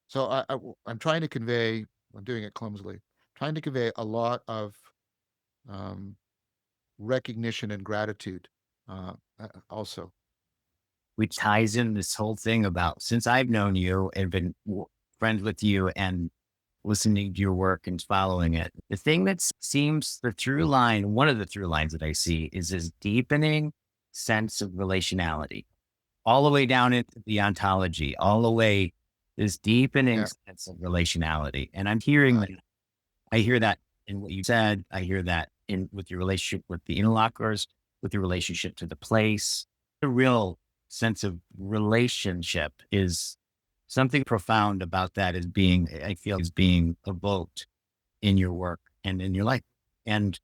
so I'm trying to convey. I'm doing it clumsily. Trying to convey a lot of um, recognition and gratitude, also. Which ties in this whole thing about, since I've known you and been friends with you and listening to your work and following it, the thing that seems the through line, one of the through lines that I see is this deepening sense of relationality, all the way down into the ontology, all the way, this deepening Yeah. sense of relationality. And I'm hearing that, I hear that in what you said. I hear that in with your relationship with the interlocutors, with your relationship to the place. The real sense of relationship is something profound about that is being, I feel, is being evoked in your work and in your life and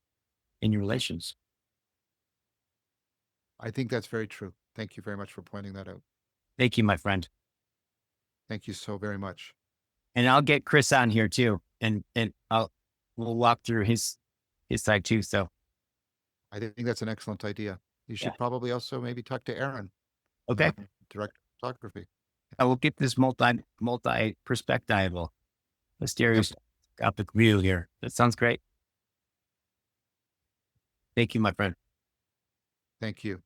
in your relations. I think that's very true. Thank you very much for pointing that out. Thank you, my friend. Thank you so very much. And I'll get Chris on here too. And we'll walk through his side too. So I think that's an excellent idea. You should probably also maybe talk to Aaron, okay. Director of photography. I will get this multi perspectival, a stereoscopic view here. That sounds great. Thank you, my friend. Thank you.